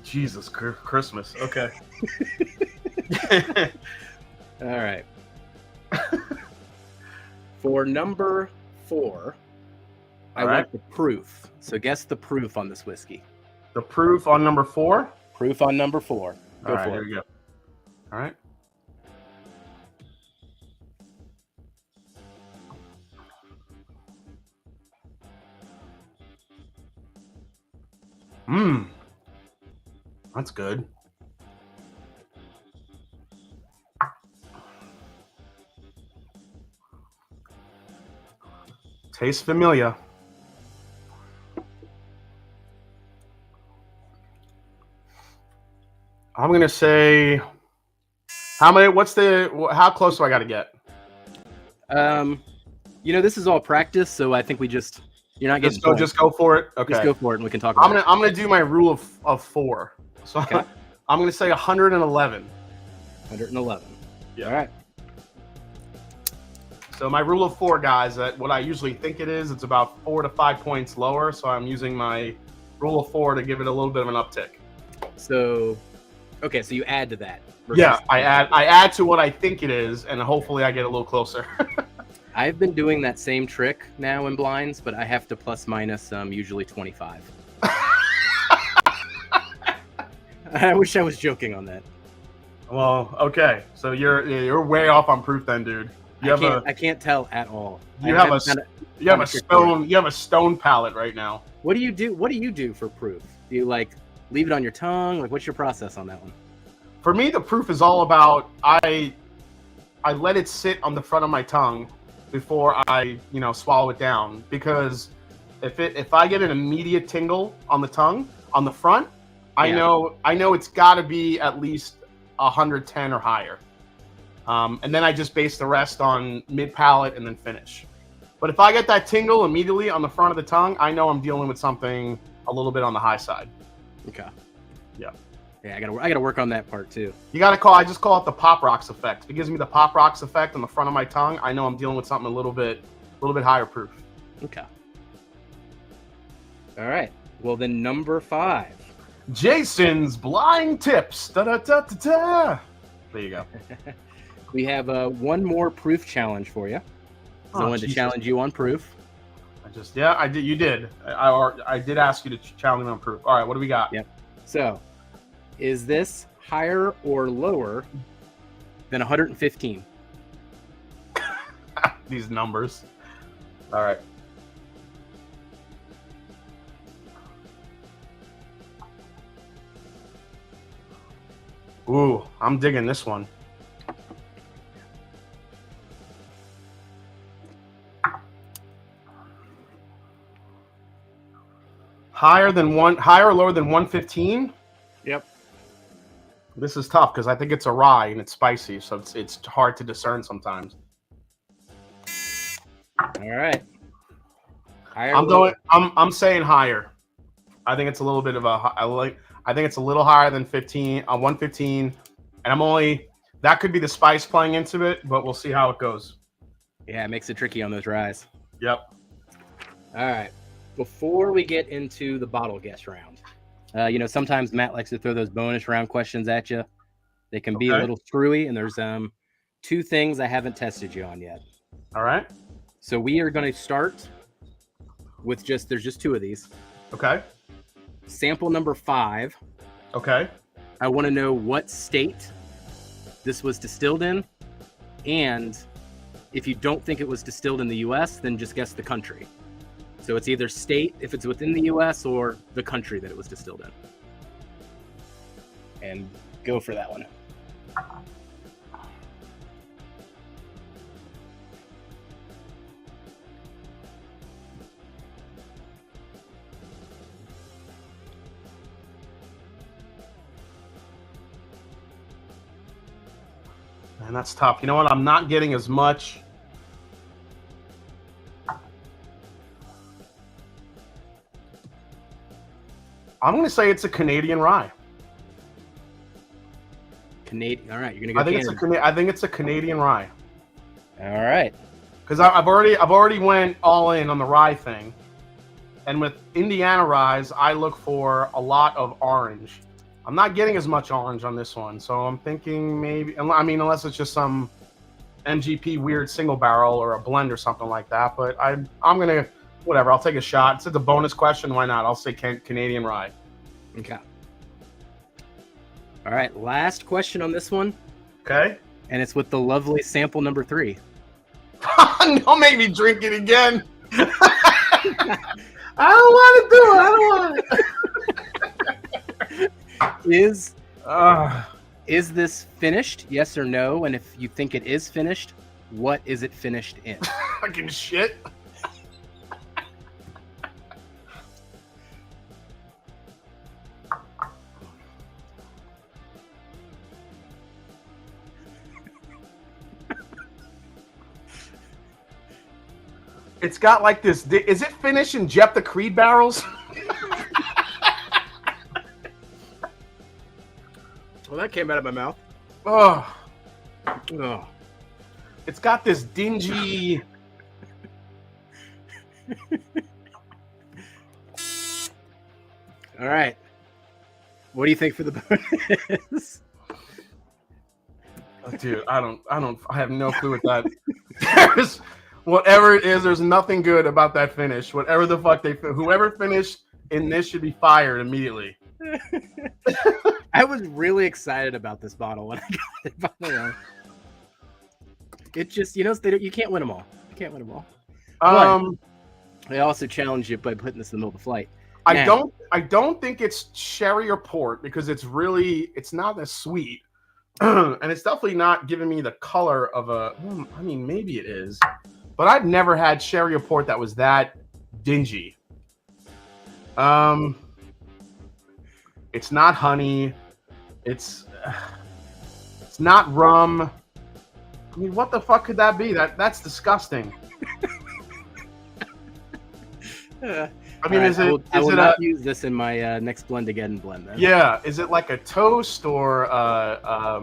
Jesus, Christmas. Okay. All right. For number 4, I want the proof. So guess the proof on this whiskey. The proof on number 4? Proof on number 4. All right, here we go. All right. That's good. Tastes familiar. I'm gonna say, how close do I got to get? This is all practice, so I think you're not getting. Just go for it. Okay. Just go for it, and we can talk about it. I'm gonna do my rule of 4. So okay. I'm gonna say 111. 111. Yeah. All right. So my rule of 4, guys, that what I usually think it is, it's about 4 to 5 points lower. So I'm using my rule of 4 to give it a little bit of an uptick. So Okay, so you add to that. Yeah, I add to what I think it is, and hopefully I get a little closer. I've been doing that same trick now in blinds, but I have to plus minus usually 25. I wish I was joking on that. Well, okay, so you're way off on proof then, dude. I can't tell at all. You have a stone palate right now. What do you do? What do you do for proof? Do you like leave it on your tongue? Like, what's your process on that one? For me, the proof is all about I let it sit on the front of my tongue before I swallow it down, because if I get an immediate tingle on the tongue on the front, I know it's got to be at least 110 or higher, and then I just base the rest on mid palate and then finish. But if I get that tingle immediately on the front of the tongue, I know I'm dealing with something a little bit on the high side. Okay. Yeah. Yeah, I gotta work on that part too. I just call it the Pop Rocks effect. If it gives me the Pop Rocks effect on the front of my tongue, I know I'm dealing with something a little bit higher proof. Okay. All right. Well, then number 5. Jason's blind tips. Da da da da da. There you go. We have one more proof challenge for you. I wanted to challenge you on proof. I did. You did. I did ask you to challenge me on proof. All right. What do we got? Yep. So, is this higher or lower than 115? These numbers. All right. Ooh, I'm digging this one. Higher or lower than 115? Yep. This is tough because I think it's a rye and it's spicy, so it's hard to discern sometimes. All right. Higher. I'm saying higher. I think it's a little bit of I think it's a little higher than 115, and that could be the spice playing into it, but we'll see how it goes. Yeah, it makes it tricky on those ryes. Yep. All right. Before we get into the bottle guess round, sometimes Matt likes to throw those bonus round questions at you. They can be a little screwy, and there's 2 things I haven't tested you on yet. All right. So we are going to start with there's just 2 of these. Okay. Sample number 5. Okay. I want to know what state this was distilled in, and if you don't think it was distilled in the U.S., then just guess the country. So it's either state, if it's within the U.S., or the country that it was distilled in. And go for that one. Man, that's tough. You know what? I'm not getting as much. I'm going to say it's a Canadian rye. Canadian. All right, you're going to go Canada. I think it's a Canadian rye. All right. Because I've already went all in on the rye thing, and with Indiana ryes, I look for a lot of orange. I'm not getting as much orange on this one, so I'm thinking maybe. I mean, unless it's just some MGP weird single barrel or a blend or something like that. But I'm gonna. Whatever, I'll take a shot. It's a bonus question. Why not? I'll say Canadian rye. Okay. All right, last question on this one. Okay. And it's with the lovely sample number 3. Don't make me drink it again. I don't want to do it. I don't want it. Is this finished? Yes or no? And if you think it is finished, what is it finished in? Fucking shit. It's got like this. Is it finished in Jeff the Creed barrels? Well, that came out of my mouth. Oh. Oh. It's got this dingy. All right. What do you think for the bonus? Dude, I have no clue what that. There's whatever it is. There's nothing good about that finish. Whatever the fuck whoever finished in this should be fired immediately. I was really excited about this bottle when I got it. By the way, it just you can't win them all. You can't win them all. I also challenge you by putting this in the middle of the flight. I don't think it's sherry or port because it's not as sweet. And it's definitely not giving me the color of I mean, maybe it is, but I've never had sherry or port that was that dingy. It's not honey. It's not rum. I mean, what the fuck could that be? That's disgusting. I mean, right, I will not use this in my next blend again blend. Then. Yeah, is it like a toast or I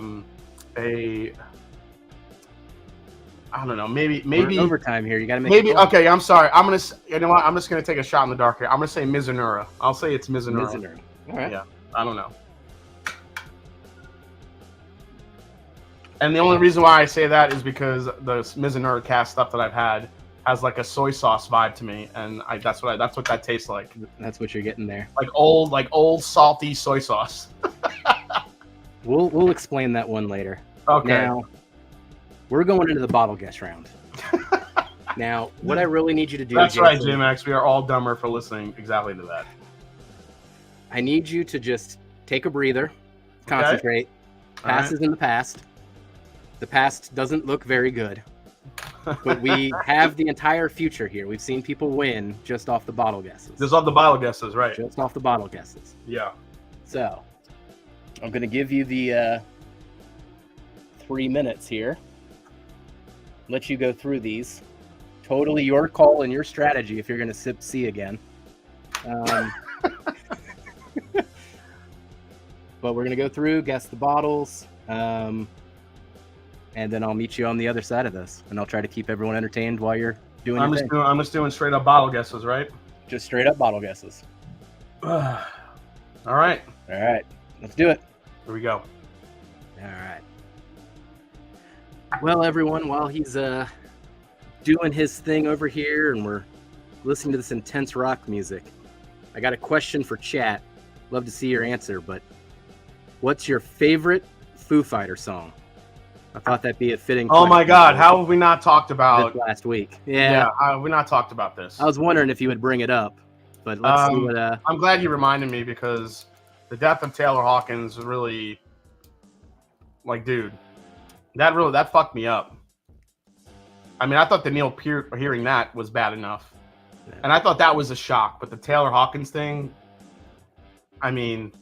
don't know. Maybe We're overtime here. You got to make maybe. Okay, I'm sorry. I'm just gonna take a shot in the dark here. I'm gonna say Mizunara. I'll say it's Mizunara. All right. Yeah, I don't know. And the only reason why I say that is because the Mizunara cast stuff that I've had has like a soy sauce vibe to me, and that's what that tastes like. That's what you're getting there. Like old salty soy sauce. We'll explain that one later. Okay. Now we're going into the bottle guess round. Now, what I really need you to do. That's right, J-Max. We are all dumber for listening exactly to that. I need you to just take a breather, concentrate. Okay. Past is in the past. The past doesn't look very good. But we have the entire future here. We've seen people win just off the bottle guesses. Just off the bottle guesses, right? Just off the bottle guesses. Yeah. So, I'm going to give you the 3 minutes here. Let you go through these. Totally your call and your strategy if you're going to sip C again. But we're going to go through, guess the bottles. And then I'll meet you on the other side of this, and I'll try to keep everyone entertained while you're doing your thing. I'm just doing straight up bottle guesses, right? Just straight up bottle guesses. All right. All right. Let's do it. Here we go. All right. Well, everyone, while he's doing his thing over here and we're listening to this intense rock music, I got a question for chat. Love to see your answer, but what's your favorite Foo Fighter song? I thought that'd be a fitting. Oh my God! How have we not talked about this last week? Yeah. How have we not talked about this? I was wondering if you would bring it up, but let's see what. I'm glad you reminded me because the death of Taylor Hawkins really, like, dude, that fucked me up. I mean, I thought the Neil Peart hearing that was bad enough, and I thought that was a shock. But the Taylor Hawkins thing, I mean,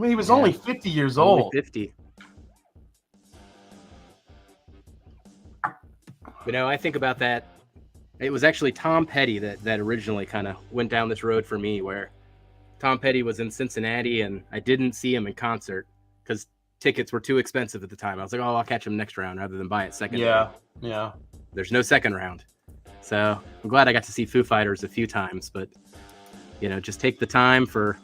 he was only 50 years old. Only 50. You know, I think about that. It was actually Tom Petty that originally kind of went down this road for me, where Tom Petty was in Cincinnati and I didn't see him in concert because tickets were too expensive at the time. I was like, oh, I'll catch him next round rather than buy it second round. Yeah. There's no second round. So I'm glad I got to see Foo Fighters a few times, but, you know, just take the time for,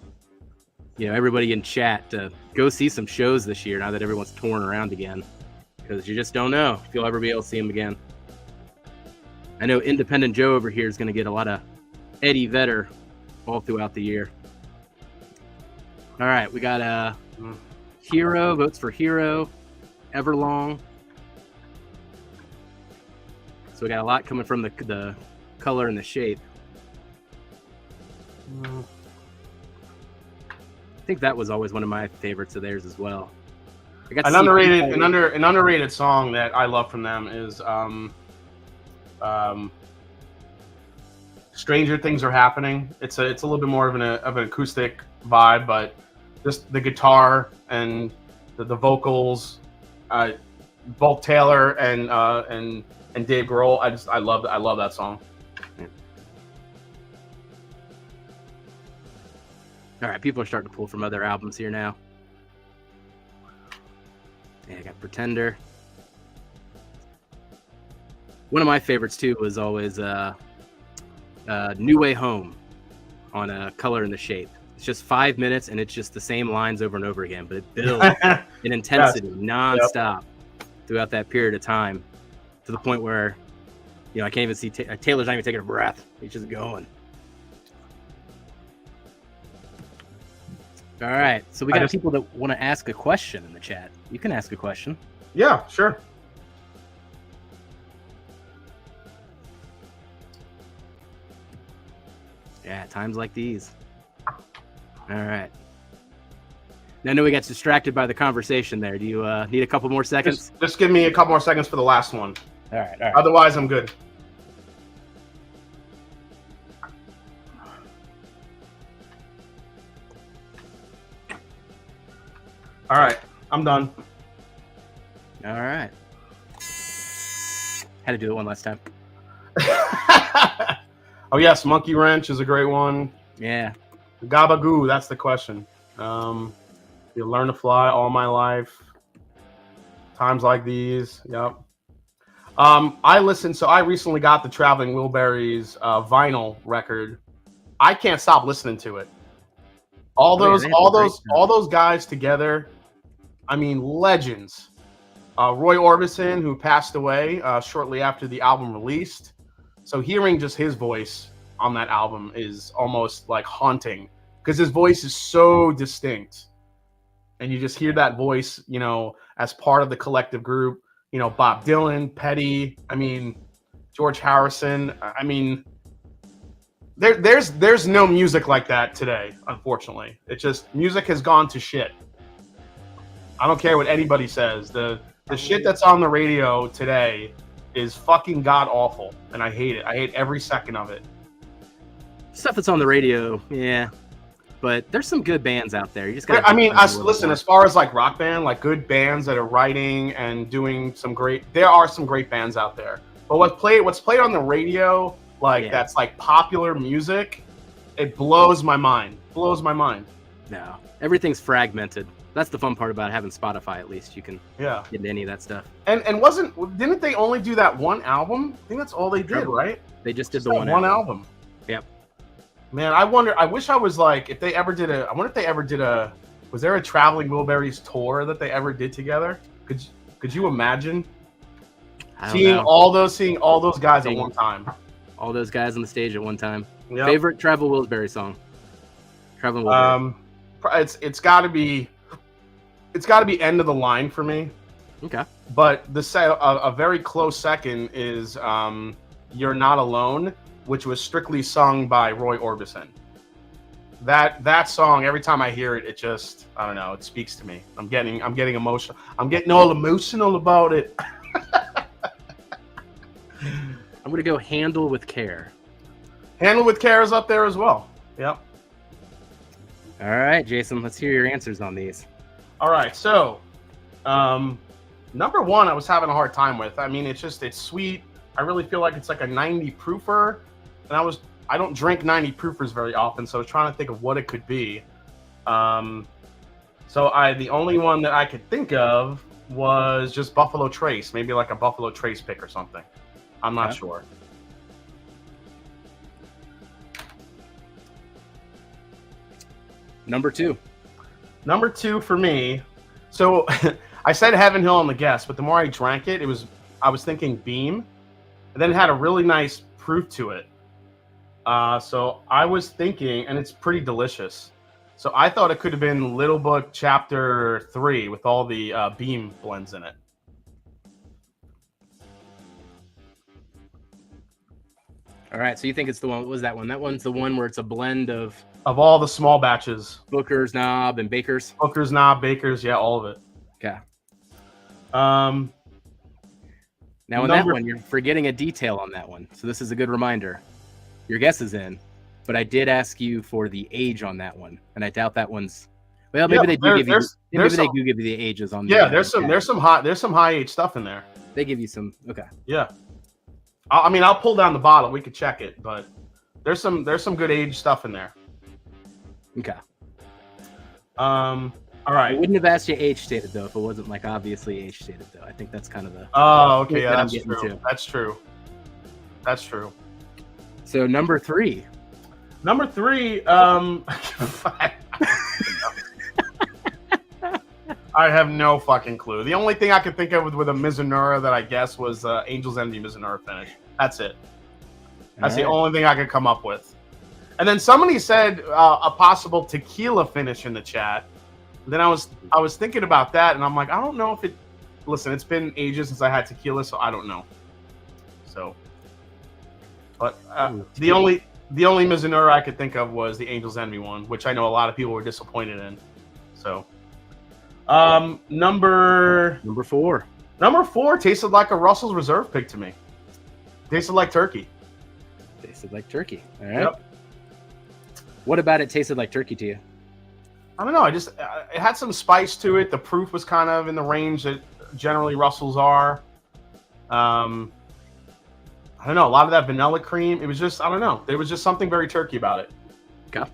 you know, everybody in chat to go see some shows this year now that everyone's touring around again, because you just don't know if you'll ever be able to see them again. I know Independent Joe over here is going to get a lot of Eddie Vedder all throughout the year. All right, we got Hero, votes for Hero, Everlong. So we got a lot coming from the color and the shape. I think that was always one of my favorites of theirs as well. An underrated song that I love from them is Stranger Things Are Happening. It's a little bit more of an acoustic vibe, but just the guitar and the vocals, both Taylor and Dave Grohl. I love that song. All right, people are starting to pull from other albums here now. Yeah, I got Pretender. One of my favorites too was always New Way Home on Color and the Shape. It's just 5 minutes, and it's just the same lines over and over again, but it builds in intensity nonstop throughout that period of time, to the point where, you know, I can't even see Taylor's not even taking a breath. He's just going. All right, so we got people that want to ask a question in the chat. You can ask a question. Yeah, sure. Yeah, times like these. All right. I know we got distracted by the conversation there. Do you need a couple more seconds? Just give me a couple more seconds for the last one. All right, all right. Otherwise, I'm good. All right, I'm done. All right. Had to do it one last time. Oh yes, Monkey Wrench is a great one. Yeah. Gabagoo, that's the question. You learn to fly all my life. Times like these. Yep. I recently got the Traveling Wilburys vinyl record. I can't stop listening to it. All those guys together. I mean, legends. Roy Orbison, who passed away shortly after the album released. So hearing just his voice on that album is almost like haunting, because his voice is so distinct. And you just hear that voice, you know, as part of the collective group. You know, Bob Dylan, Petty, I mean, George Harrison. I mean, there's no music like that today, unfortunately. It just, music has gone to shit. I don't care what anybody says. The shit that's on the radio today is fucking god awful, and I hate it. I hate every second of it. Stuff that's on the radio, yeah. But there's some good bands out there. You just gotta. I mean, listen. As far as like rock band, like good bands that are writing and doing some great. There are some great bands out there. But what's played on the radio, like that's like popular music, it blows my mind. Blows my mind. No, everything's fragmented. That's the fun part about having Spotify. At least you can get into any of that stuff. And didn't they only do that one album? I think that's all they did, right? They just did the one album. Yep. Man, I wish I was like, if they ever did I wonder if they ever did was there a Traveling Wilburys tour that they ever did together? Could you imagine seeing all those guys at one time? All those guys on the stage at one time. Yep. Favorite Traveling Wilburys song? Traveling Wilburys. It's gotta be End of the Line for me. Okay. But a very close second is You're Not Alone, which was strictly sung by Roy Orbison. That song, every time I hear it, it just, I don't know, it speaks to me. I'm getting emotional. I'm getting all emotional about it. I'm gonna go Handle with Care. Handle with Care is up there as well. Yep. All right, Jason, let's hear your answers on these. All right, so number one, I was having a hard time with. I mean, it's sweet. I really feel like it's like a 90 proofer, and I don't drink 90 proofers very often, so I was trying to think of what it could be. The only one that I could think of was just Buffalo Trace, maybe like a Buffalo Trace pick or something. I'm not sure. Number two for me. So I said Heaven Hill on the guess, but the more I drank it, I was thinking Beam, and then it had a really nice proof to it. So I was thinking, and it's pretty delicious. So I thought it could have been Little Book Chapter 3 with all the Beam blends in it. All right, so you think it's the one? What was that one? That one's the one where it's a blend of all the small batches. Booker's Knob and Baker's. Booker's Knob, Baker's, yeah, all of it. Okay. Now on that one, you're forgetting a detail on that one. So this is a good reminder. Your guess is in, but I did ask you for the age on that one, and I doubt that one's. Well, maybe they do give you the ages on. Yeah, there's some high age stuff in there. They give you some. Okay. Yeah. I mean, I'll pull down the bottle. We could check it, but there's some good age stuff in there. Okay. All right. I wouldn't have asked you age stated though if it wasn't like obviously age stated though. I think that's kind of the. Oh, okay. Yeah, that's true. That's true. That's true. So number three Number 3, I have no fucking clue. The only thing I could think of with a Mizunara that I guess was Angel's Envy Mizunara finish. That's it. That's the only thing I could come up with. And then somebody said a possible tequila finish in the chat. Then I was thinking about that, and I'm like, I don't know if it. Listen, it's been ages since I had tequila, so I don't know. So, but the only Mizunara I could think of was the Angel's Envy one, which I know a lot of people were disappointed in. So, number 4. Number 4 tasted like a Russell's Reserve pick to me. Tasted like turkey. Tasted like turkey. All right. Yep. What about it tasted like turkey to you? I don't know. It had some spice to it. The proof was kind of in the range that generally Russells are. I don't know. A lot of that vanilla cream. It was just, I don't know. There was just something very turkey about it. Okay.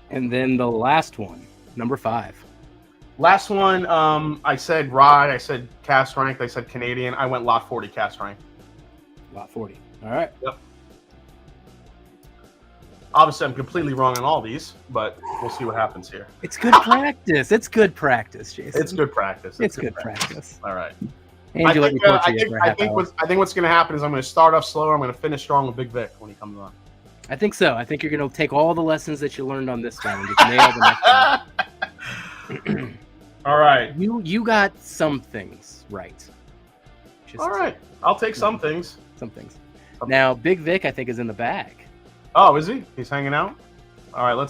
And then the last one, number 5. Last one, I said rye. I said cask strength. I said Canadian. I went lot 40 cask strength. Lot 40. All right. Yep. Obviously, I'm completely wrong on all these, but we'll see what happens here. It's good practice. It's good practice, Jason. It's good practice. It's good practice. All right. I think what's going to happen is I'm going to start off slower. I'm going to finish strong with Big Vic when he comes on. I think so. I think you're going to take all the lessons that you learned on this one and just nail the next one. All right. You got some things right. All right. I'll take some things. Some things. Now, Big Vic, I think, is in the bag. Oh, is he? He's hanging out? All right,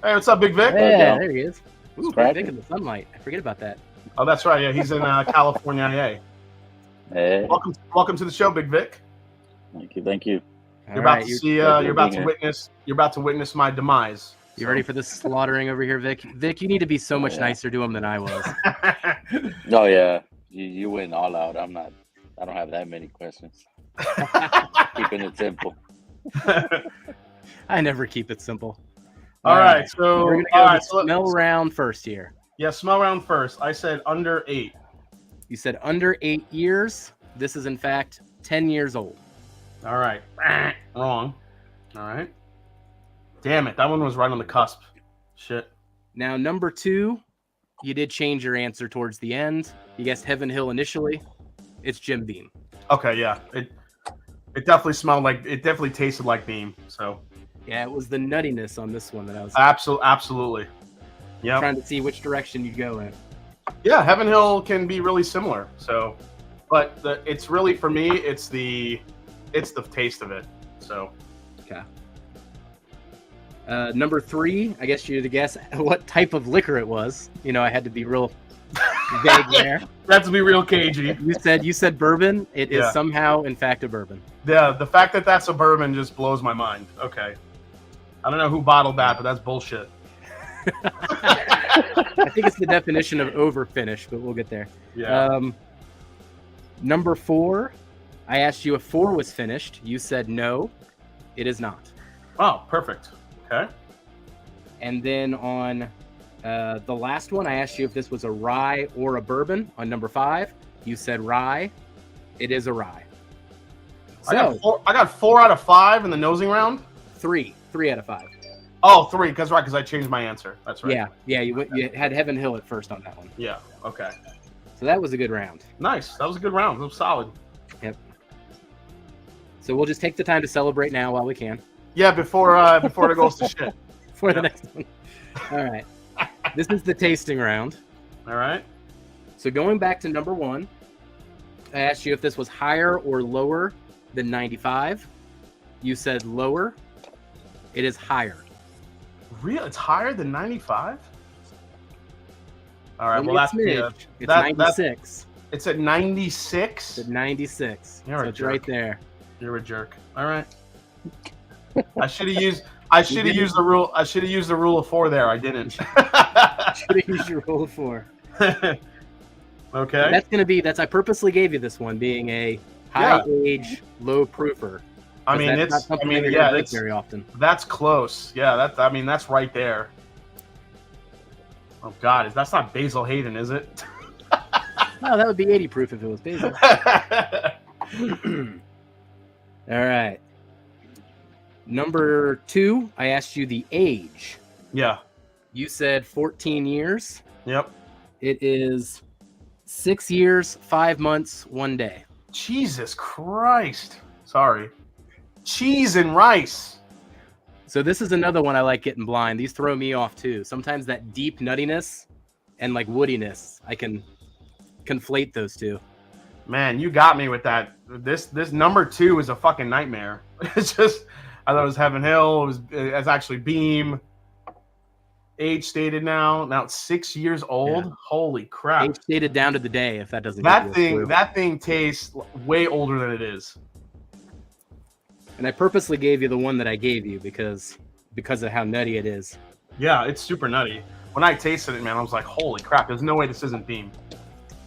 Hey, what's up, Big Vic? Yeah, there he is. Ooh, Big Vic in the sunlight. I forget about that. Oh, that's right. Yeah, he's in California. Yeah. Hey. Welcome to the show, Big Vic. Thank you. You're about to witness my demise. You ready for this slaughtering over here, Vic? Vic, you need to be so much nicer to him than I was. Oh yeah, you went all out. I don't have that many questions. Keeping it simple. I never keep it simple. All right, so we're gonna go smell round first here. Yeah, smell round first. I said under 8. You said under 8 years. This is in fact 10 years old. All right, wrong. All right. Damn it, that one was right on the cusp. Shit. Now number 2, you did change your answer towards the end. You guessed Heaven Hill initially. It's Jim Beam. Okay, yeah. It definitely tasted like Beam. So yeah, it was the nuttiness on this one that I was absolutely. Yeah. Trying to see which direction you go in. Yeah, Heaven Hill can be really similar. So, but it's really for me, it's the taste of it. So, okay. Number 3, I guess you had to guess what type of liquor it was. You know, I had to be real vague there. That's to be real cagey. You said bourbon. It is somehow, in fact, a bourbon. Yeah, the fact that that's a bourbon just blows my mind. Okay. I don't know who bottled that, but that's bullshit. I think it's the definition of over finish, but we'll get there. Yeah. Number 4, I asked you if 4 was finished. You said no, it is not. Oh, perfect. Okay. And then on the last one, I asked you if this was a rye or a bourbon. On number 5, you said rye. It is a rye. So, I got 4 out of 5 in the nosing round. 3 out of 5. Oh, 3, because I changed my answer. That's right. Yeah. You had Heaven Hill at first on that one. Yeah. Okay. So that was a good round. Nice. That was a good round. It was solid. Yep. So we'll just take the time to celebrate now while we can. Yeah, before it goes to shit. For the next one. All right. This is the tasting round. All right. So going back to number 1, I asked you if this was higher or lower than 95. You said lower. It is higher. Real? It's higher than 95? All right. Only well, it's 96. It's at 96? It's at 96. You're a it's jerk. Right there. You're a jerk. All right. I should have used the rule. I should have used the rule of 4 there. I didn't. Should have used your rule of 4. Okay. I purposely gave you this one being a high age, low proofer. I mean, it's very often. That's close. Yeah, that's right there. Oh God, that's not Basil Hayden, is it? No, that would be 80 proof if it was Basil. All right. Number 2, I asked you the age. Yeah. You said 14 years. Yep. It is 6 years, 5 months, 1 day. Jesus Christ. Sorry. Cheese and rice. So this is another one I like getting blind. These throw me off too. Sometimes that deep nuttiness and like woodiness, I can conflate those two. Man, you got me with that. This number 2 is a fucking nightmare. It's just, I thought it was Heaven Hill. It's actually Beam. Age stated now. Now it's 6 years old. Yeah. Holy crap! Age stated down to the day. If that doesn't. That thing tastes way older than it is. And I purposely gave you the one that I gave you because of how nutty it is. Yeah, it's super nutty. When I tasted it, man, I was like, holy crap! There's no way this isn't Beam.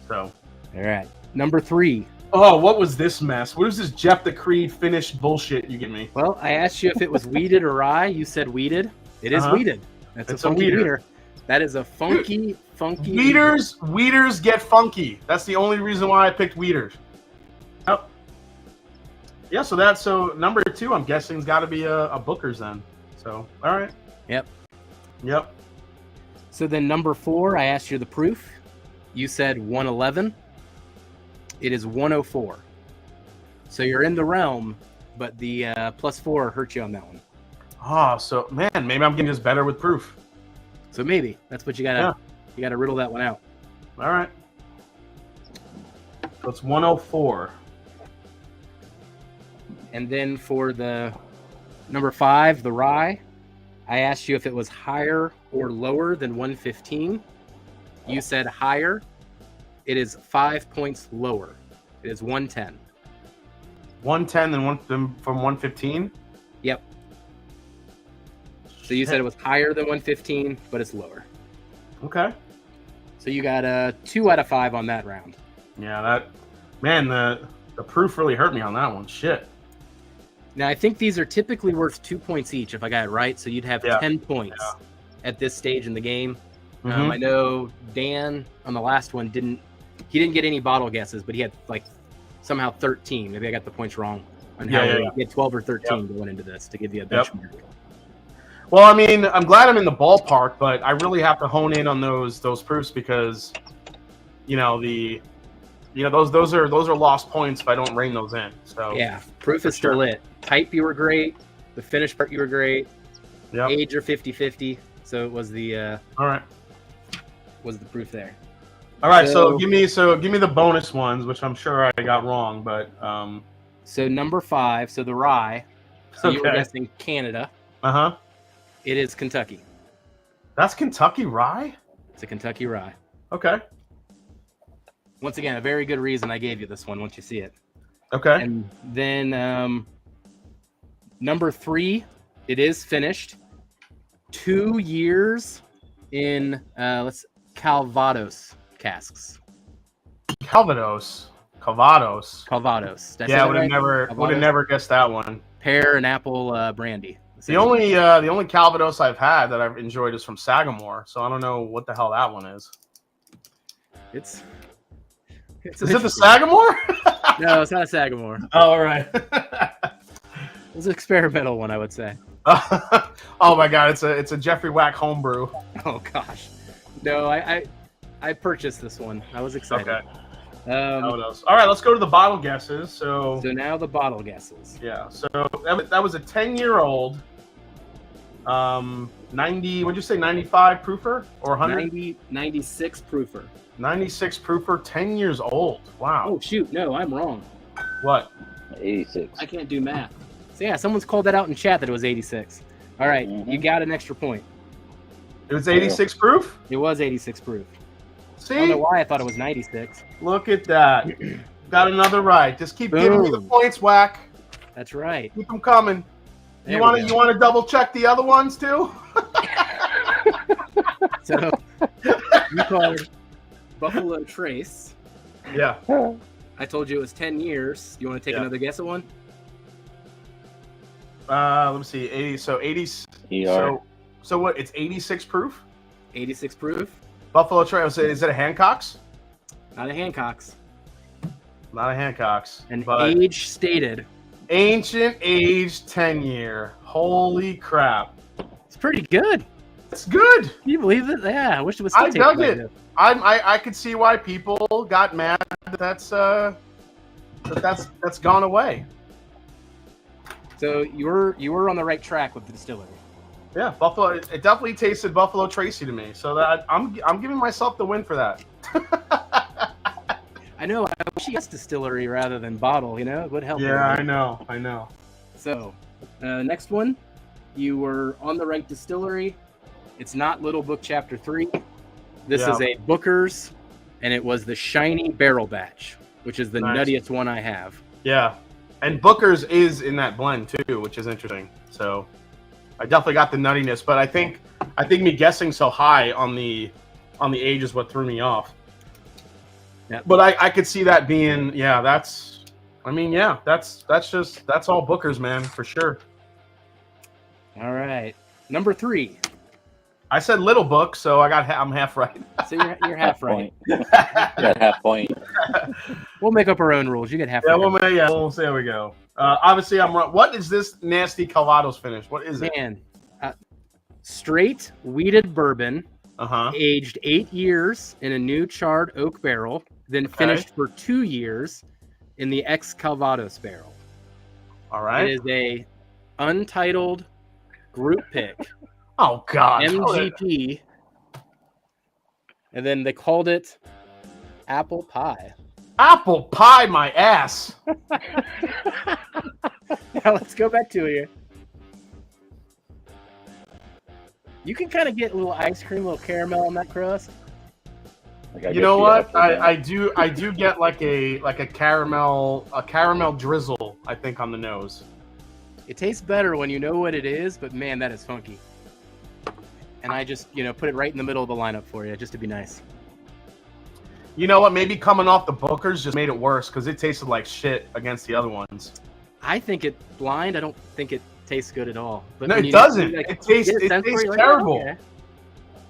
So. All right, number 3. Oh, what was this mess? What is this Jeff the Creed finished bullshit you give me? Well, I asked you if it was weeded or rye. You said weeded. It is weeded. That's it's a funky weeder. weeder. That is a funky. Weeders get funky. That's the only reason why I picked weeders. Yep. Yeah, so number 2, I'm guessing, has got to be a Booker's then. So, all right. Yep. So then number 4, I asked you the proof. You said 111. It is 104. So you're in the realm, but the +4 hurt you on that one. Oh, so man, maybe I'm getting this better with proof. So maybe that's what you gotta riddle that one out. All right. So it's 104. And then for the number 5, the rye, I asked you if it was higher or lower than 115. You said higher. It is 5 points lower. It is 110. 110 than from 115? Yep. So you said it was higher than 115, but it's lower. Okay. So you got 2 out of 5 on that round. Yeah, the proof really hurt me on that one. Shit. Now I think these are typically worth 2 points each if I got it right. So you'd have 10 points at this stage in the game. Mm-hmm. I know Dan on the last one didn't get any bottle guesses, but he had like somehow 13. Maybe I got the points wrong on how he had 12 or 13 going into this to give you a benchmark. Well, I mean, I'm glad I'm in the ballpark, but I really have to hone in on those proofs because, those are lost points if I don't rein those in. So yeah, proof is still it. Type you were great. The finish part you were great. Yep. Age are 50-50. So it was the all right. Was the proof there? All right. So give me the bonus ones, which I'm sure I got wrong, but So number 5, so the rye. So you were guessing Canada. Uh-huh. It is Kentucky. That's Kentucky rye? It's a Kentucky rye. Okay. Once again, a very good reason I gave you this one once you see it. Okay. And then number 3, it is finished. 2 years in Calvados casks. Calvados. Yeah, would have never guessed that one. Pear and apple brandy. The only Calvados I've had that I've enjoyed is from Sagamore, so I don't know what the hell that one is. Is it the Sagamore? No, it's not a Sagamore. Oh, all right. It's an experimental one, I would say. Oh my God, it's a Jeffrey Wack homebrew. Oh gosh, no, I purchased this one. I was excited. Okay. All right, let's go to the bottle guesses. So now the bottle guesses. Yeah. So that was a 10-year-old. 90. What'd you say? 95 proofer or 100? 96 proofer. 96 proofer. 10 years old. Wow. Oh shoot! No, I'm wrong. What? 86. I can't do math. So yeah, someone's called that out in chat that it was 86. All right, You got an extra point. It was 86 proof? It was 86 proof. See? I don't know why I thought it was 96. Look at that. Got another right. Just keep giving me the points, Whack. That's right. Keep them coming. You want to double check the other ones too? So you called Buffalo Trace. Yeah. I told you it was 10 years. You want to take another guess at one? Let me see. 80. So 80. So what? It's 86 proof. 86 proof. Buffalo Trace. Is it a Hancock's? Not a Hancock's. Not a Hancock's. And age stated Ancient Age 10-year. Holy crap. It's pretty good. It's good. Can you believe it? Yeah, I wish it was still I tasting dug like it. this. I could see why people got mad that that's gone away. So you were on the right track with the distillery. Yeah, Buffalo. It definitely tasted Buffalo Tracy to me. So that I'm giving myself the win for that. I know. I wish he has distillery rather than bottle. You know, it would help. Yeah, I know. So, next one, you were on the right distillery. It's not Little Book Chapter 3. This is a Booker's, and it was the Shiny Barrel Batch, which is the nuttiest one I have. Yeah, and Booker's is in that blend too, which is interesting. So I definitely got the nuttiness, but I think me guessing so high on the age is what threw me off. Yep. But I could see that being that's all Booker's, man, for sure. All right, number 3. I said Little Book, so I'm half right. So you're half right. You got half point. We'll make up our own rules. You get half. Yeah, right. we'll see how we go. Obviously, I'm wrong. What is this nasty Calvados finish? What is it? Man, straight wheated bourbon, aged 8 years in a new charred oak barrel, then finished for 2 years in the ex Calvados barrel. All right. It is a untitled group pick. Oh God. MGP. And then they called it apple pie. Apple pie, my ass. Now let's go back to here. You can kind of get a little ice cream, a little caramel on that crust. You know what? I do get like a caramel drizzle, I think, on the nose. It tastes better when you know what it is, but man, that is funky. And I just, put it right in the middle of the lineup for you, just to be nice. You know what? Maybe coming off the Booker's just made it worse because it tasted like shit against the other ones. I think it blind. I don't think it tastes good at all. But no, it doesn't. It tastes terrible. Okay.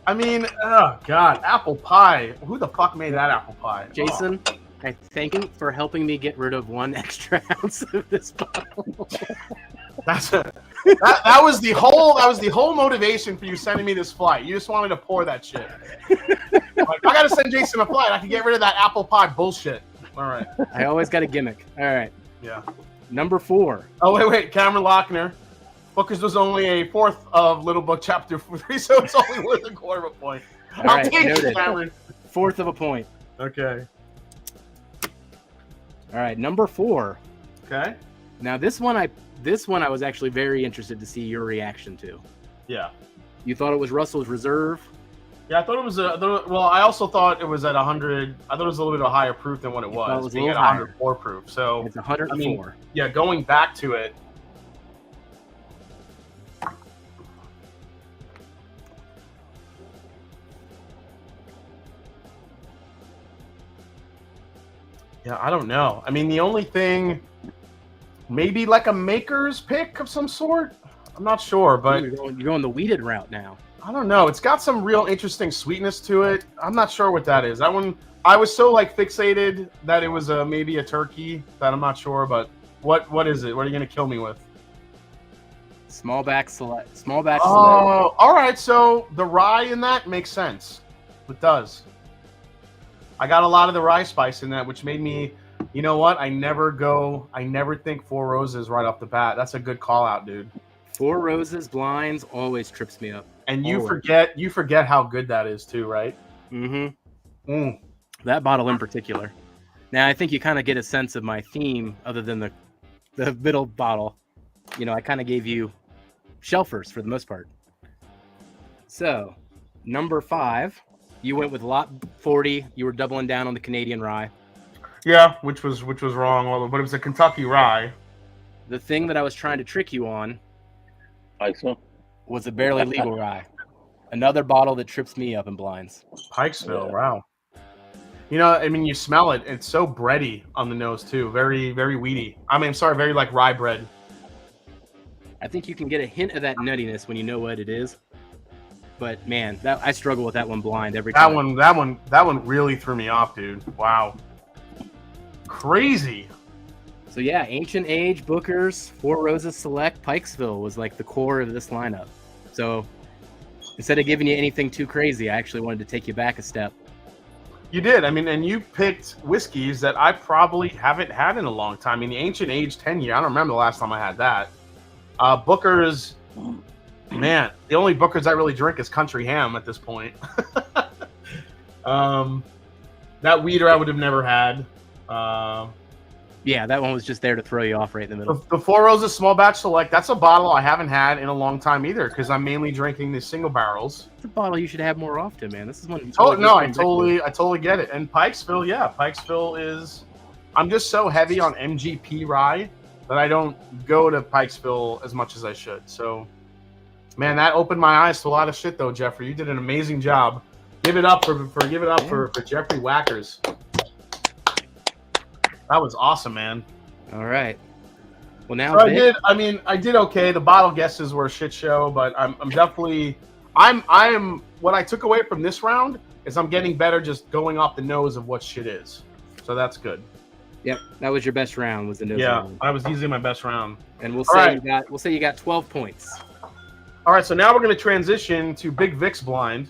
I mean, oh God, apple pie. Who the fuck made that apple pie? Jason, I thank you for helping me get rid of 1 extra ounce of this bottle. That was the whole motivation for you sending me this flight. You just wanted to pour that shit. Like, I gotta send Jason a flight. I can get rid of that apple pie bullshit. All right. I always got a gimmick. All right. Yeah. Number 4. Oh wait, Cameron Lochner. Booker's was only a fourth of Little Book Chapter 3, so it's only worth a quarter of a point. I'll take it, Cameron. Fourth of a point. Okay. All right, number 4. Okay. Now this one I was actually very interested to see your reaction to. Yeah. You thought it was Russell's Reserve? Yeah, I thought it was I also thought it was at 100. I thought it was a little bit of higher proof than what it was. It was being at 104 proof. So it's 104. I mean, yeah, going back to it. Yeah, I don't know. I mean, the only thing, maybe like a maker's pick of some sort. I'm not sure, but you're going the weeded route now. I don't know. It's got some real interesting sweetness to it. I'm not sure what that is. That one, I was so fixated that it was maybe a turkey that I'm not sure. But what is it? What are you gonna kill me with? Small batch select. Oh, all right. So the rye in that makes sense. It does. I got a lot of the rye spice in that, which made me, you know what? I never think Four Roses right off the bat. That's a good call out, dude. Four Roses blinds always trips me up. And you forget how good that is too, right? Mm-hmm. That bottle in particular. Now I think you kind of get a sense of my theme, other than the middle bottle. I kind of gave you shelfers for the most part. So, number 5. You went with lot 40. You were doubling down on the Canadian rye. Yeah, which was wrong, but it was a Kentucky rye. The thing that I was trying to trick you on was a barely legal rye. Another bottle that trips me up in blinds. Pikesville, wow. I mean, you smell it. It's so bready on the nose too. Very, very weedy. Very like rye bread. I think you can get a hint of that nuttiness when you know what it is. But man, I struggle with that one blind every time. That one really threw me off, dude. Wow. Crazy. So yeah, Ancient Age, Booker's, Four Roses Select, Pikesville was like the core of this lineup. So instead of giving you anything too crazy, I actually wanted to take you back a step. You did. I mean, and you picked whiskeys that I probably haven't had in a long time. I mean, the Ancient Age 10-year, I don't remember the last time I had that. Booker's, man, the only Booker's I really drink is Country Ham at this point. That Weeder I would have never had. Yeah, that one was just there to throw you off right in the middle. The Four Roses Small Batch Select, that's a bottle I haven't had in a long time either, because I'm mainly drinking the single barrels. It's a bottle you should have more often, man. This is one. I totally get it. And Pikesville, yeah, Pikesville is. I'm just so heavy on MGP rye that I don't go to Pikesville as much as I should. So, man, that opened my eyes to a lot of shit, though, Jeffrey. You did an amazing job. Give it up for Jeffrey Whackers. That was awesome, man. All right. Well, now So I did okay. The bottle guesses were a shit show, but I'm definitely what I took away from this round is I'm getting better just going off the nose of what shit is. So that's good. Yep, that was your best round. Was the nose round. I was easily my best round. And we'll All say you got 12 points. All right, so now we're going to transition to Big Vic's blind.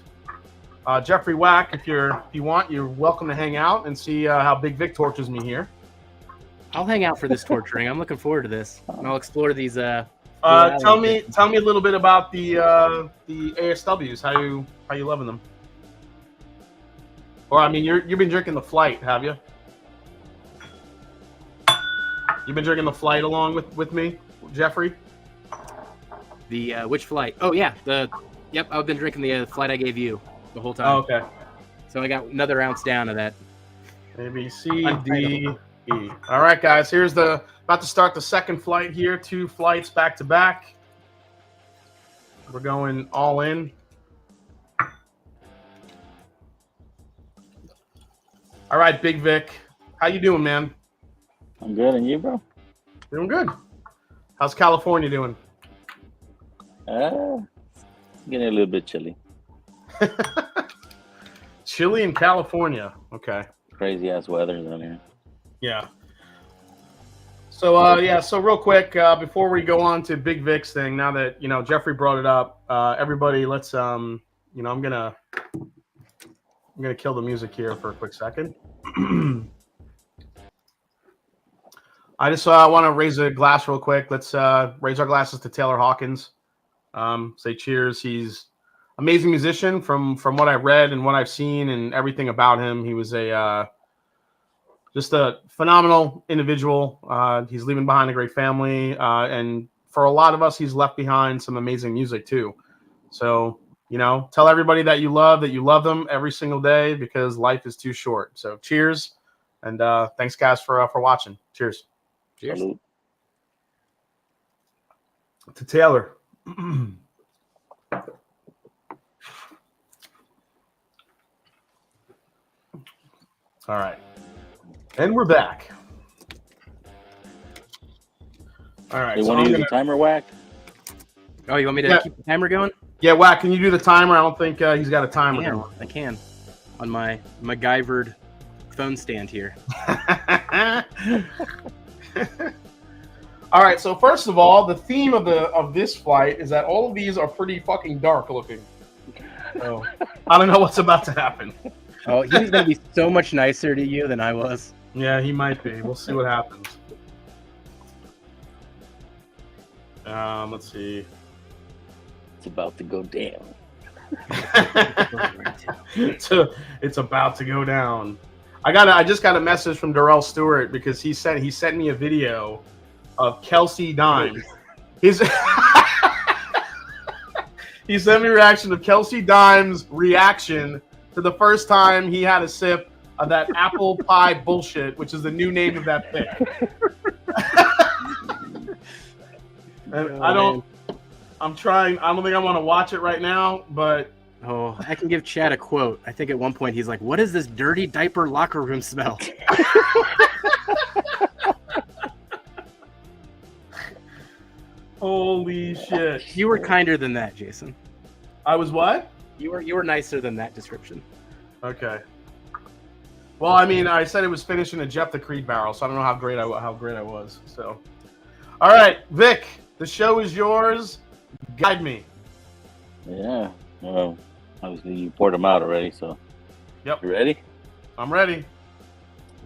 Jeffrey Whack, if you want, you're welcome to hang out and see how Big Vic tortures me here. I'll hang out for this torturing. I'm looking forward to this. And I'll explore these. Tell me a little bit about the ASWs. How you loving them? Or I mean, you've been drinking the Flight, have you? You've been drinking the Flight along with me, Jeffrey. The which Flight? Oh yeah, yep. I've been drinking the Flight I gave you the whole time. Oh, okay. So I got another ounce down of that. A, B, C, D, E. All right, guys. Here's about to start the second flight here. 2 flights back to back. We're going all in. All right, Big Vic. How you doing, man? I'm good, and you, bro? Doing good. How's California doing? Getting a little bit chilly. Chilly in California. Okay. Crazy ass weather down here. Yeah. So so real quick, before we go on to Big Vic's thing, now that Jeffrey brought it up, everybody, let's I'm gonna kill the music here for a quick second. I just want to raise a glass real quick. Let's raise our glasses to Taylor Hawkins. Say cheers. He's amazing musician from what I read and what I've seen and everything about him. He was just a phenomenal individual. He's leaving behind a great family. And for a lot of us, he's left behind some amazing music too. So, tell everybody that you love them every single day because life is too short. So cheers. And thanks guys for watching. Cheers. Cheers. Salute. To Taylor. All right. And we're back. All right. You want to use the timer, Whack? Oh, you want me to keep the timer going? Yeah, Whack, can you do the timer? I don't think he's got a timer going. I can. On my MacGyvered phone stand here. All right, so first of all, the theme of this flight is that all of these are pretty fucking dark looking. So I don't know what's about to happen. Oh, he's gonna be so much nicer to you than I was. Yeah, he might be. We'll see what happens. Let's see. It's about to go down. It's about to go down. I just got a message from Darrell Stewart because he sent me a video of Kelsey Dimes. He sent me a reaction of Kelsey Dimes' reaction to the first time he had a sip of that apple pie bullshit, which is the new name of that pick. And I don't think I want to watch it right now, but oh, I can give Chad a quote. I think at one point he's like, "What is this dirty diaper locker room smell?" Holy shit! You were kinder than that, Jason. I was what? You were nicer than that description. Okay. Well, I mean, I said it was finished in a Jephthah Creed barrel, so I don't know how great I was. So, all right, Vic, the show is yours. Guide me. Yeah. Well, obviously you poured them out already, so. Yep. You ready? I'm ready.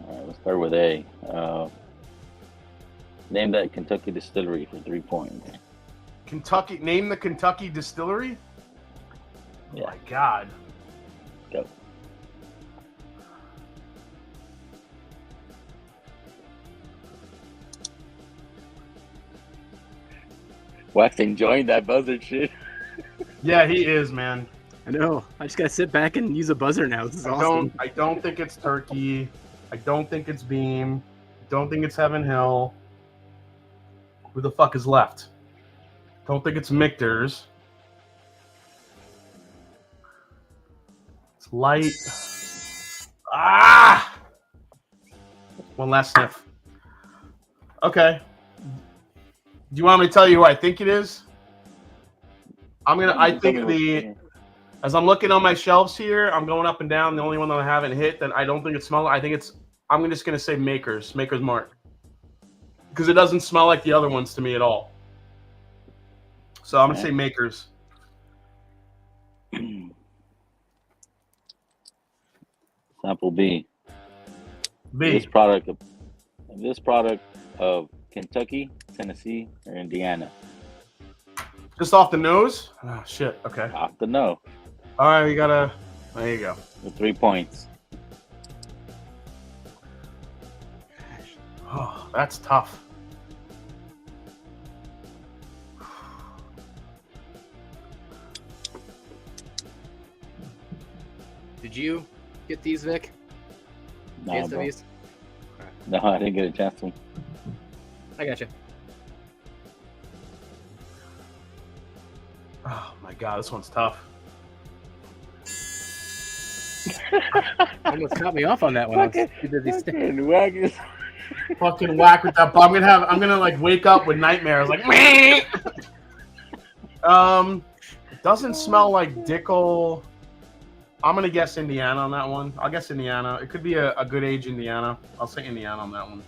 All right, let's start with A. Name that Kentucky distillery for 3 points. Kentucky. Name the Kentucky distillery. Yeah. Oh my God. Go. Wax enjoying that buzzard shit. Yeah, he is, man. I know. I just gotta sit back and use a buzzer now. This is awesome. I don't think it's Turkey. I don't think it's Beam. I don't think it's Heaven Hill. Who the fuck is left? Don't think it's Michter's. It's light. Ah! One last sniff. Okay. Do you want me to tell you who I think it is? I think as I'm looking on my shelves here, I'm going up and down. The only one that I haven't hit that I don't think it smells, I'm just going to say Maker's Mark. Because it doesn't smell like the other ones to me at all. So I'm going to say Maker's. Sample B. B. This product of Kentucky, Tennessee, or Indiana. Just off the nose? Oh, shit. Okay. Off the nose. All right, we got to... There you go. With 3 points. Oh, that's tough. Did you get these, Vic? Nah, bro. ASWs? No, I didn't get a chance to. I got you. Oh, my God. This one's tough. Almost caught me off on that one. I was too busy Fucking Fucking whack with that. I'm gonna like wake up with nightmares. Like, doesn't smell like Dickel. I'm gonna guess Indiana on that one. I'll guess Indiana. It could be a good age Indiana. I'll say Indiana on that one.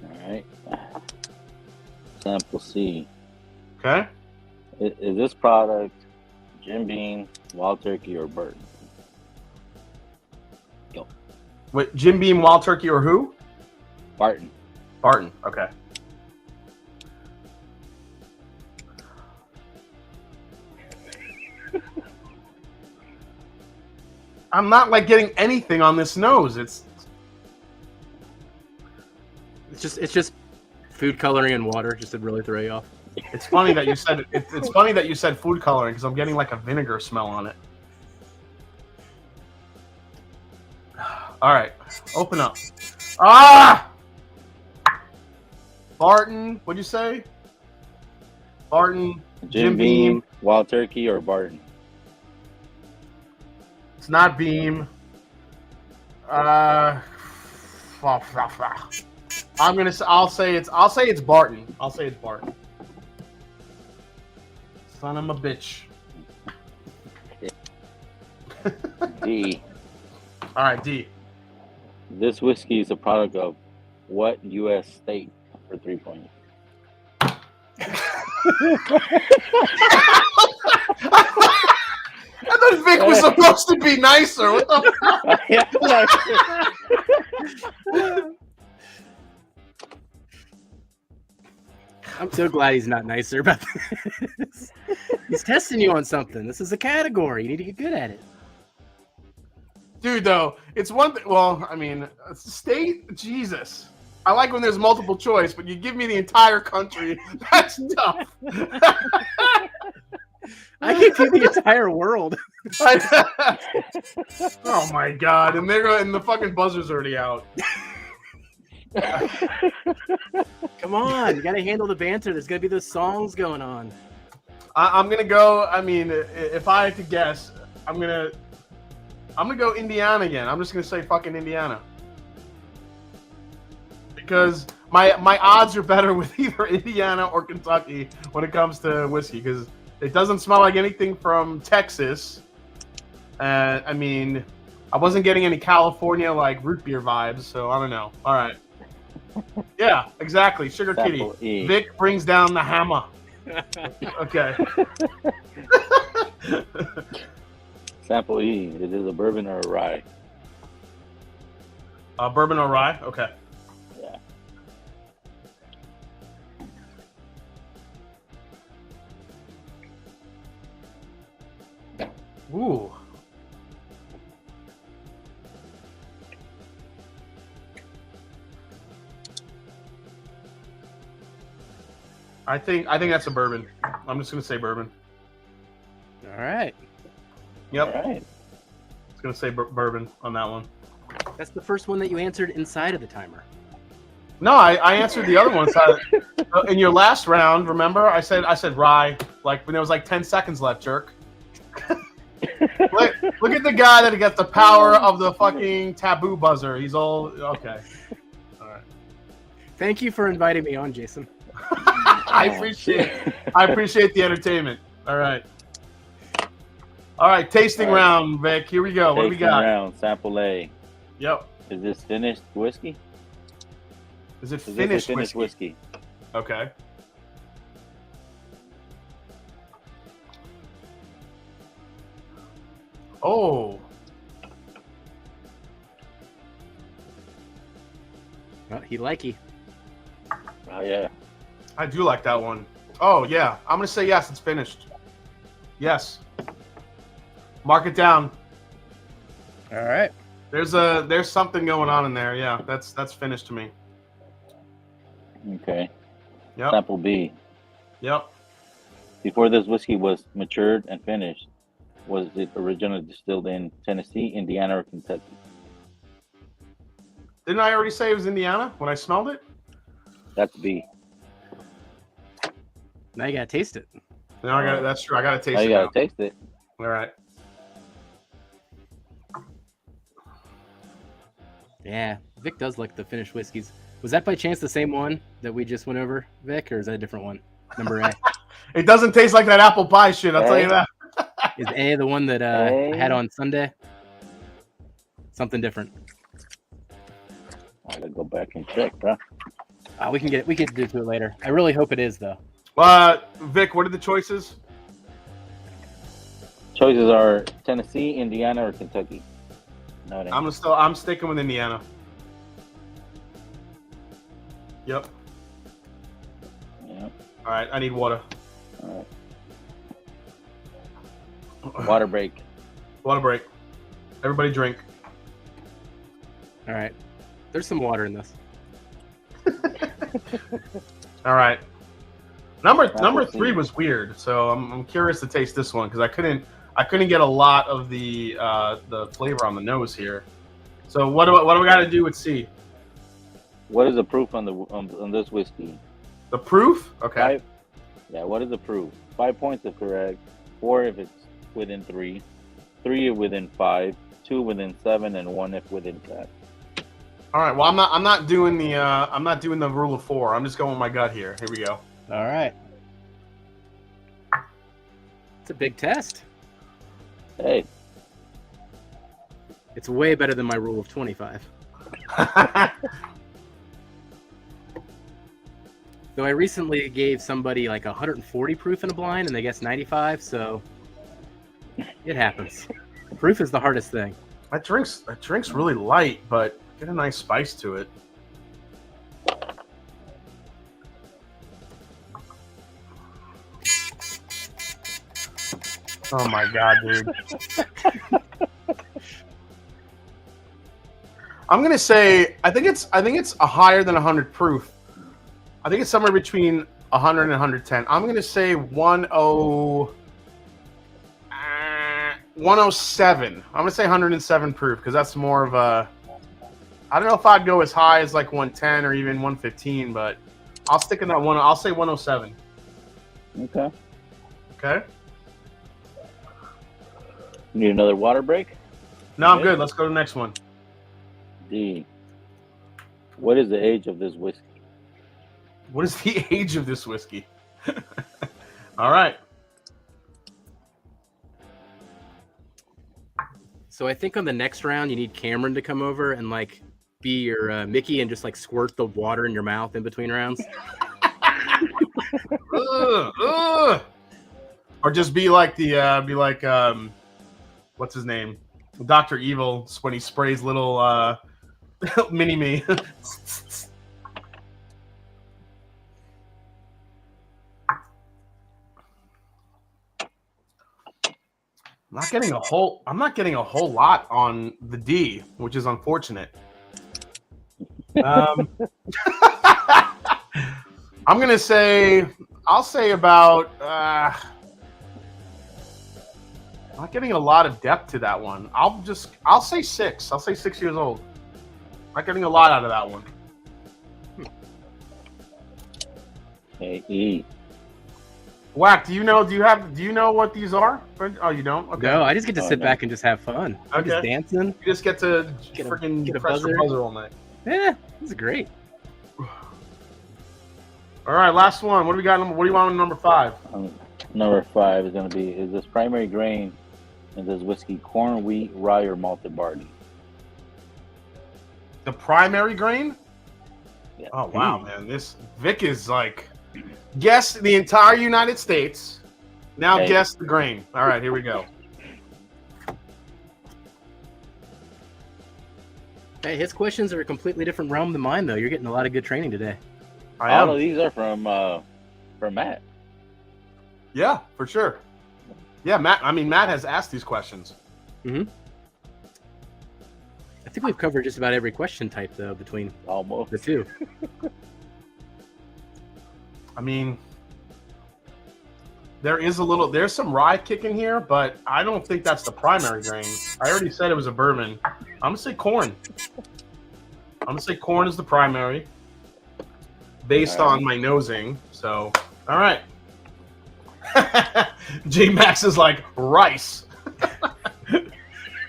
All right. Sample C. Okay. Is this product Jim Beam, Wild Turkey, or Burton? Go. Wait, Jim Beam, Wild Turkey, or who? Barton. Barton. Okay. I'm not like getting anything on this nose. It's just food coloring and water, just to really throw you off. It's funny that you said it's funny that you said food coloring because I'm getting like a vinegar smell on it. All right, open up. Ah, Barton. What'd you say? Barton. Jim Beam, Wild Turkey, or Barton? It's not Beam. I'll say it's Barton. I'll say it's Barton. Son of a bitch. D. All right, D. This whiskey is a product of what U.S. state for 3 points? I thought Vic was supposed to be nicer. What the fuck? I'm so glad he's not nicer about this. He's testing you on something. This is a category. You need to get good at it. Dude, though, it's one thing. Well, I mean, state, Jesus. I like when there's multiple choice, but you give me the entire country. That's tough. I give you the entire world. Oh my God! And the fucking buzzer's already out. Come on, you gotta handle the banter. There's gonna be those songs going on. I'm gonna go. I mean, if I had to guess, I'm gonna go Indiana again. I'm just gonna say fucking Indiana because my odds are better with either Indiana or Kentucky when it comes to whiskey because it doesn't smell like anything from Texas. I mean, I wasn't getting any California like root beer vibes, so I don't know. All right. Yeah, exactly. Sugar Sample Kitty. E. Vic brings down the hammer. Okay. Sample E. Is it a bourbon or a rye? Bourbon or rye? Okay. Yeah. Ooh. I think that's a bourbon. I'm just gonna say bourbon. All right. Yep. All right. I was gonna say bourbon on that one. That's the first one that you answered inside of the timer. No, I answered the other one. So in your last round, remember, I said rye. Like when there was like 10 seconds left, jerk. Look at the guy that gets the power of the fucking taboo buzzer. He's all okay. All right. Thank you for inviting me on, Jason. I appreciate the entertainment. All right. All right, tasting All right. round, Vic. Here we go. What do we Tasting got? round, sample A. Yep. Is this finished whiskey? Is it Is this a finished finished whiskey? whiskey? Okay. Oh. Well, he likey. Oh yeah. I do like that one. Oh, yeah. I'm going to say yes, it's finished. Yes. Mark it down. All right. There's something going on in there. Yeah, that's finished to me. Okay. Yep. Sample B. Yep. Before this whiskey was matured and finished, was it originally distilled in Tennessee, Indiana, or Kentucky? Didn't I already say it was Indiana when I smelled it? That's B. Now you gotta taste it. No, that's true. I got to taste Now it. you gotta now. taste it. All right. Yeah, Vic does like the finished whiskeys. Was that by chance the same one that we just went over, Vic, or is that a different one? Number A. It doesn't taste like that apple pie shit. I'll tell you that. Is A the one that I had on Sunday? Something different. I gotta go back and check, huh? We can do to it later. I really hope it is though. Vic, what are the choices? Choices are Tennessee, Indiana, or Kentucky. No, it ain't. I'm sticking with Indiana. Yep. Yeah. All right, I need water. All right. Water break. Water break. Everybody drink. All right. There's some water in this. All right. Number Apple 3 seed. was weird, so I'm curious to taste this one because I couldn't get a lot of the flavor on the nose here. So what do we got to do with C? What is the proof on this whiskey? The proof? Okay. What is the proof? 5 points if correct, 4 if it's within 3, 3 if within 5, 2 within 7, and 1 if within 10. All right. Well, I'm not doing the rule of 4. I'm just going with my gut here. Here we go. All right. It's a big test. Hey, It's way better than my rule of 25. Though I recently gave somebody like 140 proof in a blind and they guessed 95, so it happens. Proof is the hardest thing. That drink's really light, but get a nice spice to it. Oh my god, dude. I'm gonna say I think it's a higher than 100 proof. I think it's somewhere between 100 and 110. I'm gonna say 107. I'm gonna say 107 proof because that's more of a. I don't know if I'd go as high as like 110 or even 115, but I'll stick in that one. I'll say 107. okay. Okay. Need another water break? No, I'm good. Let's go to the next one. D. What is the age of this whiskey? What is the age of this whiskey? All right. So I think on the next round, you need Cameron to come over and like be your Mickey and just like squirt the water in your mouth in between rounds. Ugh. Or just be like what's his name? Dr. Evil when he sprays little mini me. I'm not getting a whole lot on the D, which is unfortunate. I'm gonna say I'll say about not getting a lot of depth to that one. I'll say 6. I'll say 6 years old. Not getting a lot out of that one. Hey, E. Whack, do you know what these are? Oh, you don't? Okay. No, I just get to sit back and just have fun. I'm just dancing. You just get to freaking press your buzzer all night. Yeah, this is great. All right, last one. What do we got? What do you want on number 5? Number 5 is going to be, is this primary grain in this whiskey corn, wheat, rye, or malted barley? The primary grain? Yeah. Oh, wow, man. This Vic is like, guess the entire United States. Now guess the grain. All right, here we go. Hey, his questions are a completely different realm than mine, though. You're getting a lot of good training today. All of these are from Matt. Yeah, for sure. Yeah, Matt. I mean, Matt has asked these questions. Mm-hmm. I think we've covered just about every question type, though, between almost the two. I mean, there's some rye kick in here, but I don't think that's the primary grain. I already said it was a bourbon. I'm gonna say corn. I'm gonna say corn is the primary, based on my nosing. So, all right. J Max is like rice.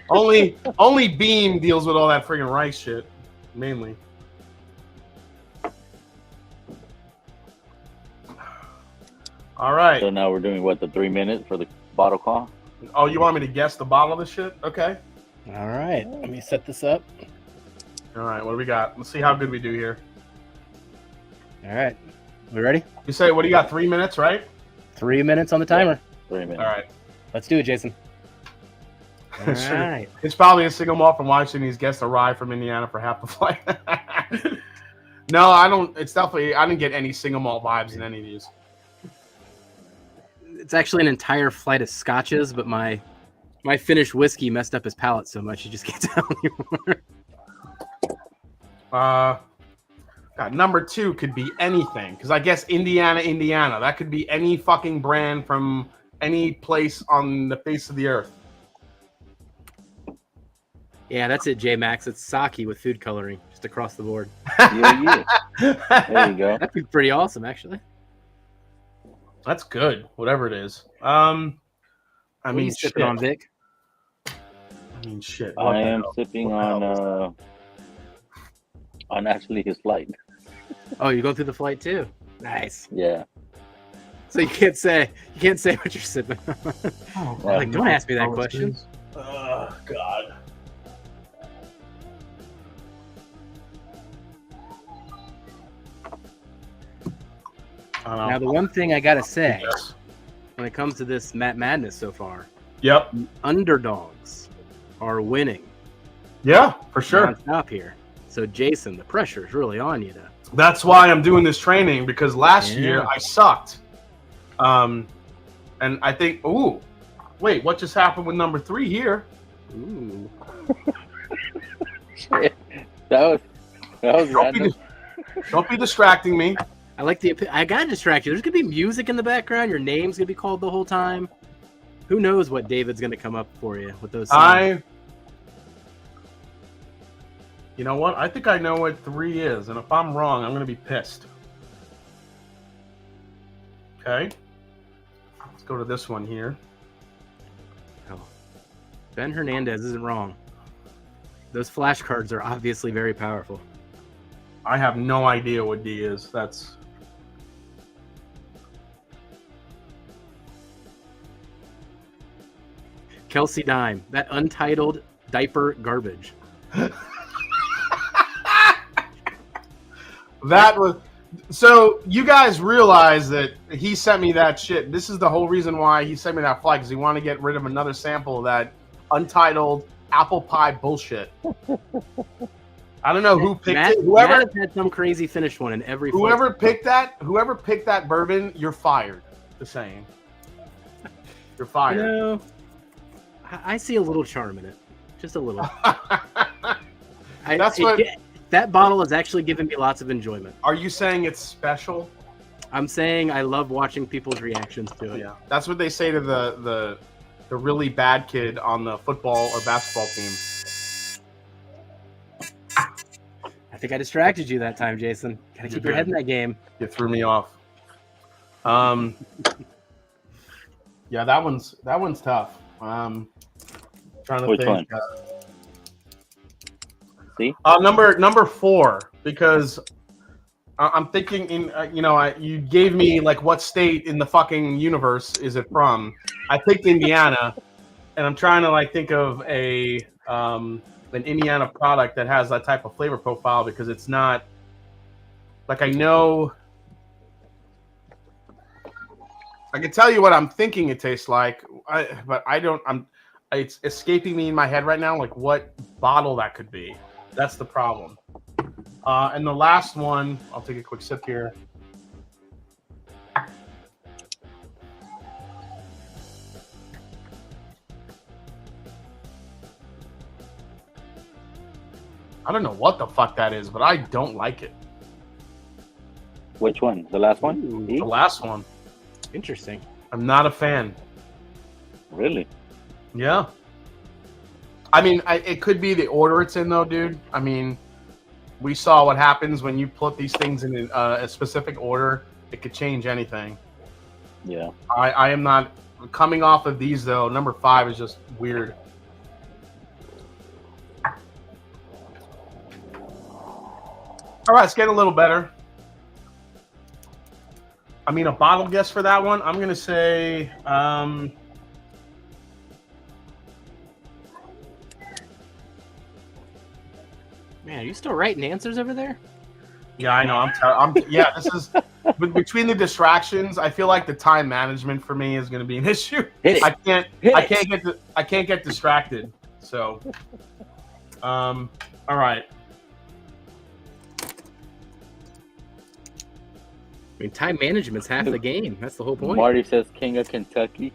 only Beam deals with all that friggin' rice shit, mainly. All right. So now we're doing what, the 3 minutes for the bottle call? Oh, you want me to guess the bottle of this shit? Okay. All right. Let me set this up. All right. What do we got? Let's see how good we do here. All right. We ready? You say, what do you got? 3 minutes, right? 3 minutes on the timer. 3 minutes. All right. Let's do it, Jason. All right. It's probably a single malt from Washington. He's guessed a rye from Indiana for half the flight. No, I don't. It's definitely, I didn't get any single malt vibes in any of these. It's actually an entire flight of scotches, but my Finnish whiskey messed up his palate so much he just can't tell anymore. Number 2 could be anything, because I guess Indiana. That could be any fucking brand from any place on the face of the earth. Yeah, that's it, J Max. It's sake with food coloring, just across the board. Yeah. There you go. That'd be pretty awesome, actually. That's good, whatever it is. I mean, sipping on, Vic? I mean, shit. I am sipping on actually his flight. Oh, you're going through the flight too? Nice. Yeah. So you can't say what you're sipping on. Oh, like, don't ask me that question. Oh, God. Now, the one thing I gotta say, when it comes to this Matt Madness so far, yep, underdogs are winning. Yeah, for sure. Stop here. So, Jason, the pressure is really on you, though. That's why I'm doing this training, because last year I sucked. And I think, ooh, wait, what just happened with number 3 here? Ooh. that was random. Don't be distracting me. I gotta distract you. There's gonna be music in the background. Your name's gonna be called the whole time. Who knows what David's gonna come up for you with those songs. You know what? I think I know what 3 is, and if I'm wrong, I'm gonna be pissed. Okay. Let's go to this one here. Oh. Ben Hernandez isn't wrong. Those flashcards are obviously very powerful. I have no idea what D is. That's... Kelsey Dime. That Untitled diaper garbage. That was so. You guys realize that he sent me that shit. This is the whole reason why he sent me that flight, because he wanted to get rid of another sample of that Untitled apple pie bullshit. I don't know who picked it. Whoever Matt had some crazy finished one in every. Whoever picked that bourbon, you're fired. Just saying, you're fired. You know, I see a little charm in it, just a little. That bottle has actually given me lots of enjoyment. Are you saying it's special? I'm saying I love watching people's reactions to it. Yeah, that's what they say to the really bad kid on the football or basketball team. I think I distracted you that time, Jason. Gotta keep your head in that game. You threw me off. Yeah, that one's tough. Trying to Which think. one? See? Number 4, because I'm thinking in you gave me like what state in the fucking universe is it from? I picked Indiana, and I'm trying to like think of an Indiana product that has that type of flavor profile, because it's not like I know. I can tell you what I'm thinking it tastes like, but I don't. It's escaping me in my head right now, like what bottle that could be. That's the problem. And the last one, I'll take a quick sip here. I don't know what the fuck that is, but I don't like it. Which one? The last one? Ooh, The last one. interesting. I'm not a fan. Really? Yeah. I mean, it could be the order it's in, though, dude. I mean, we saw what happens when you put these things in a specific order. It could change anything. Yeah. I am not coming off of these, though. Number 5 is just weird. All right, it's getting a little better. I mean, a bottle guess for that one, I'm going to say... Man, are you still writing answers over there? Yeah, I know. Yeah, this is between the distractions. I feel like the time management for me is going to be an issue. Hit it. I can't get distracted. So, all right. I mean, time management's half the game. That's the whole point. Marty says King of Kentucky.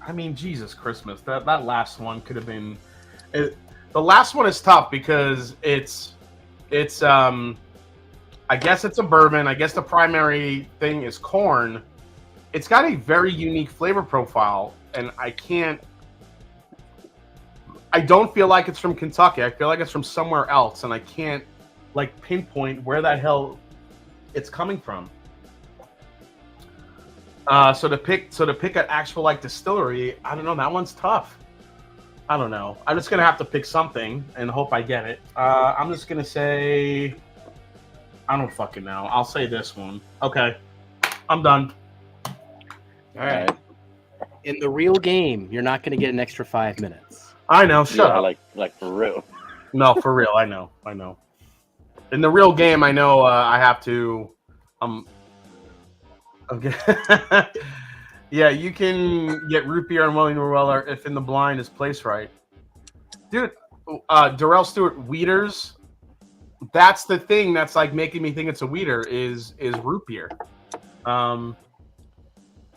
I mean, Jesus Christmas. That last one could have been. The last one is tough because it's. I guess it's a bourbon. I guess the primary thing is corn. It's got a very unique flavor profile, and I don't feel like it's from Kentucky. I feel like it's from somewhere else, and I can't like pinpoint where the hell it's coming from. So to pick an actual like distillery, I don't know. That one's tough. I don't know. I'm just gonna have to pick something and hope I get it. I'm just gonna say, I don't fucking know. I'll say this one. Okay, I'm done. All right. In the real game, you're not going to get an extra 5 minutes. I know. Shut up. Like for real. No, for real. I know. In the real game, I know I have to. Okay. Yeah, you can get root beer and William Weller if in the blind is placed right. Dude, Darrell Stewart, Weeders. That's the thing that's like making me think it's a Weeder is root beer.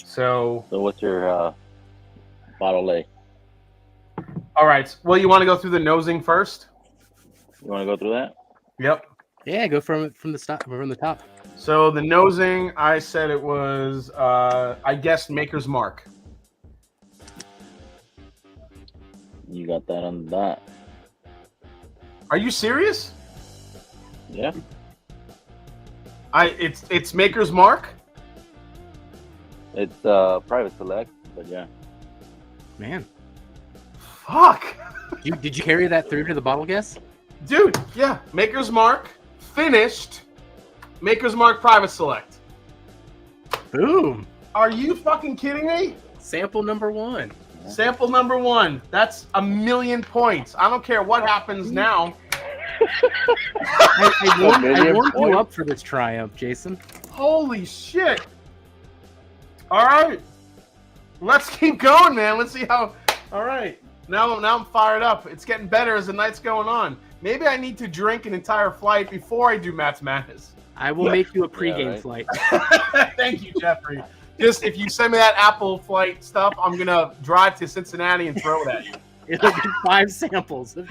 So what's your bottle A? All right. Well, you want to go through the nosing first? You want to go through that? Yep. Yeah, go from the top. So the nosing, I said it was, I guessed Maker's Mark. You got that on the dot. Are you serious? Yeah. It's Maker's Mark? It's private select, but yeah. Man. Fuck. Did you carry that through to the bottle guess? Dude, yeah. Maker's Mark, finished. Maker's Mark Private Select. Boom. Are you fucking kidding me? Sample number 1. Sample number 1. That's 1,000,000 points. I don't care what happens now. I warmed you up for this triumph, Jason. Holy shit. All right. Let's keep going, man. Let's see how. All right. Now I'm fired up. It's getting better as the night's going on. Maybe I need to drink an entire flight before I do Matt's Madness. I will make you a pregame flight. Thank you, Jeffrey. Just if you send me that Apple flight stuff, I'm going to drive to Cincinnati and throw it at you. It'll be 5 samples of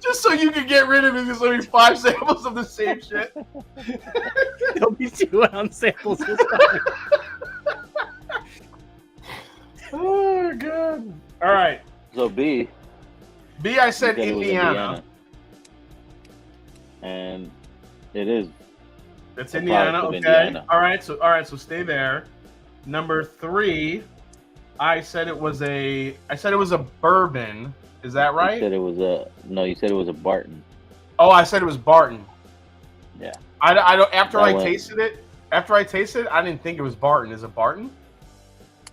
just so you can get rid of it. There's only 5 samples of the same shit. There'll be 2 ounce samples this time. Oh, God. All right. So B, I said you said it was Indiana. And it is. It's a Indiana. product of Okay. Indiana. All right. So stay there. Number 3, I said it was a bourbon. Is that right? You said it was you said it was a Barton. Oh, I said it was Barton. Yeah. I don't. After That I one. tasted it, I didn't think it was Barton. Is it Barton?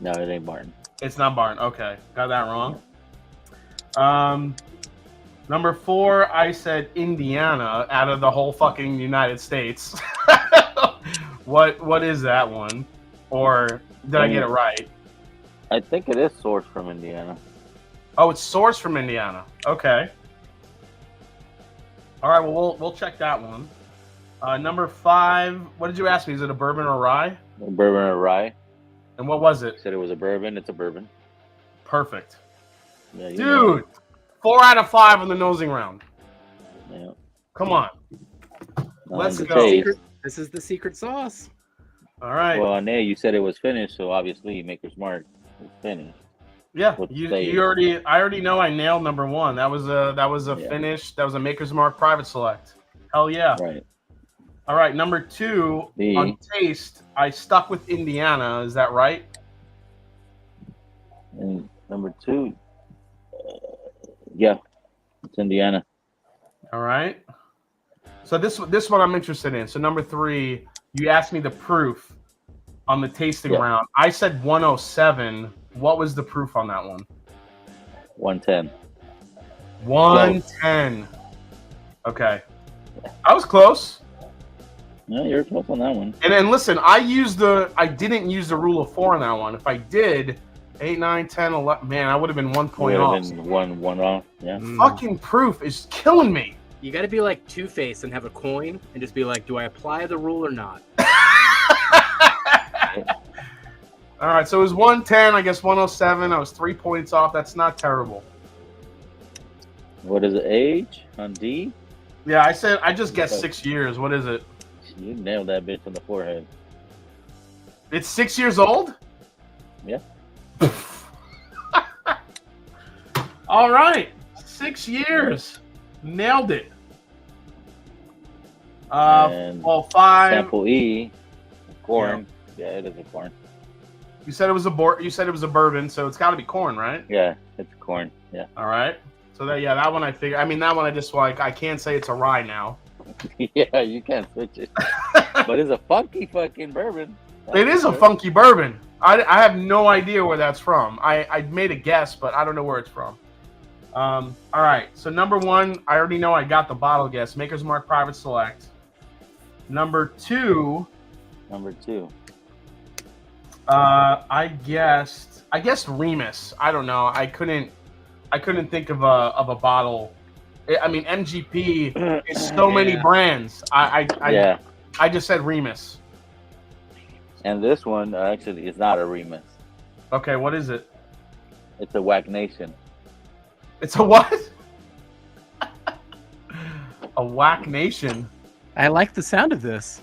No, it ain't Barton. It's not Barton. Okay, got that wrong. Number 4, I said Indiana out of the whole fucking United States. What is that one? Or did I get it right? I think it is sourced from Indiana. Oh, it's sourced from Indiana. Okay. All right. Well, we'll check that one. Number 5. What did you ask me? Is it a bourbon or rye? A bourbon or rye. And what was it? You said it was a bourbon. It's a bourbon. Perfect. Yeah, you know. Dude, 4 out of 5 on the nosing round. Yeah. Come on. Let's The go. taste. This is the secret sauce. All right. Well, on there you said it was finished, so obviously Maker's Mark is finished. Yeah, What's you Stave? I already know I nailed number 1. That was a Yeah. finish. That was a Maker's Mark private select. Hell yeah. Right. All right, number 2 B. on taste. I stuck with Indiana. Is that right? And number 2, yeah, it's Indiana. All right. So this one I'm interested in. So number 3, you asked me the proof on the tasting round. I said 107. What was the proof on that one? 110. 110. Okay. I was close. No, you're close on that one. And then listen, I didn't use the rule of 4 on that one. If I did, 8, 9, 10, 11, man, I would have been 1 point Would off. have been one off. Yeah. Fucking proof is killing me. You got to be like Two-Face and have a coin and just be like, do I apply the rule or not? All right, so it was 110, I guess 107. I was 3 points off. That's not terrible. What is the age on D? Yeah, I just guessed 6 years. What is it? You nailed that bitch on the forehead. It's 6 years old? Yeah. All right, 6 years. Nailed it. And 5. Sample E, corn. Yeah, it is a corn. You said it was a bourbon, so it's got to be corn, right? Yeah, it's corn. Yeah. All right. So that one I figure. I mean, that one I just I can't say it's a rye now. Yeah, you can't switch it. But it's a funky fucking bourbon. It is a funky bourbon. I have no idea where that's from. I made a guess, but I don't know where it's from. All right. So number 1, I already know I got the bottle guess. Maker's Mark Private Select. Number 2. I guessed Remus. I don't know. I couldn't think of a bottle. I mean, MGP is so many brands. I just said Remus. And this one actually is not a Remus. Okay, what is it? It's a Whack Nation. It's a what? A Whack Nation. I like the sound of this.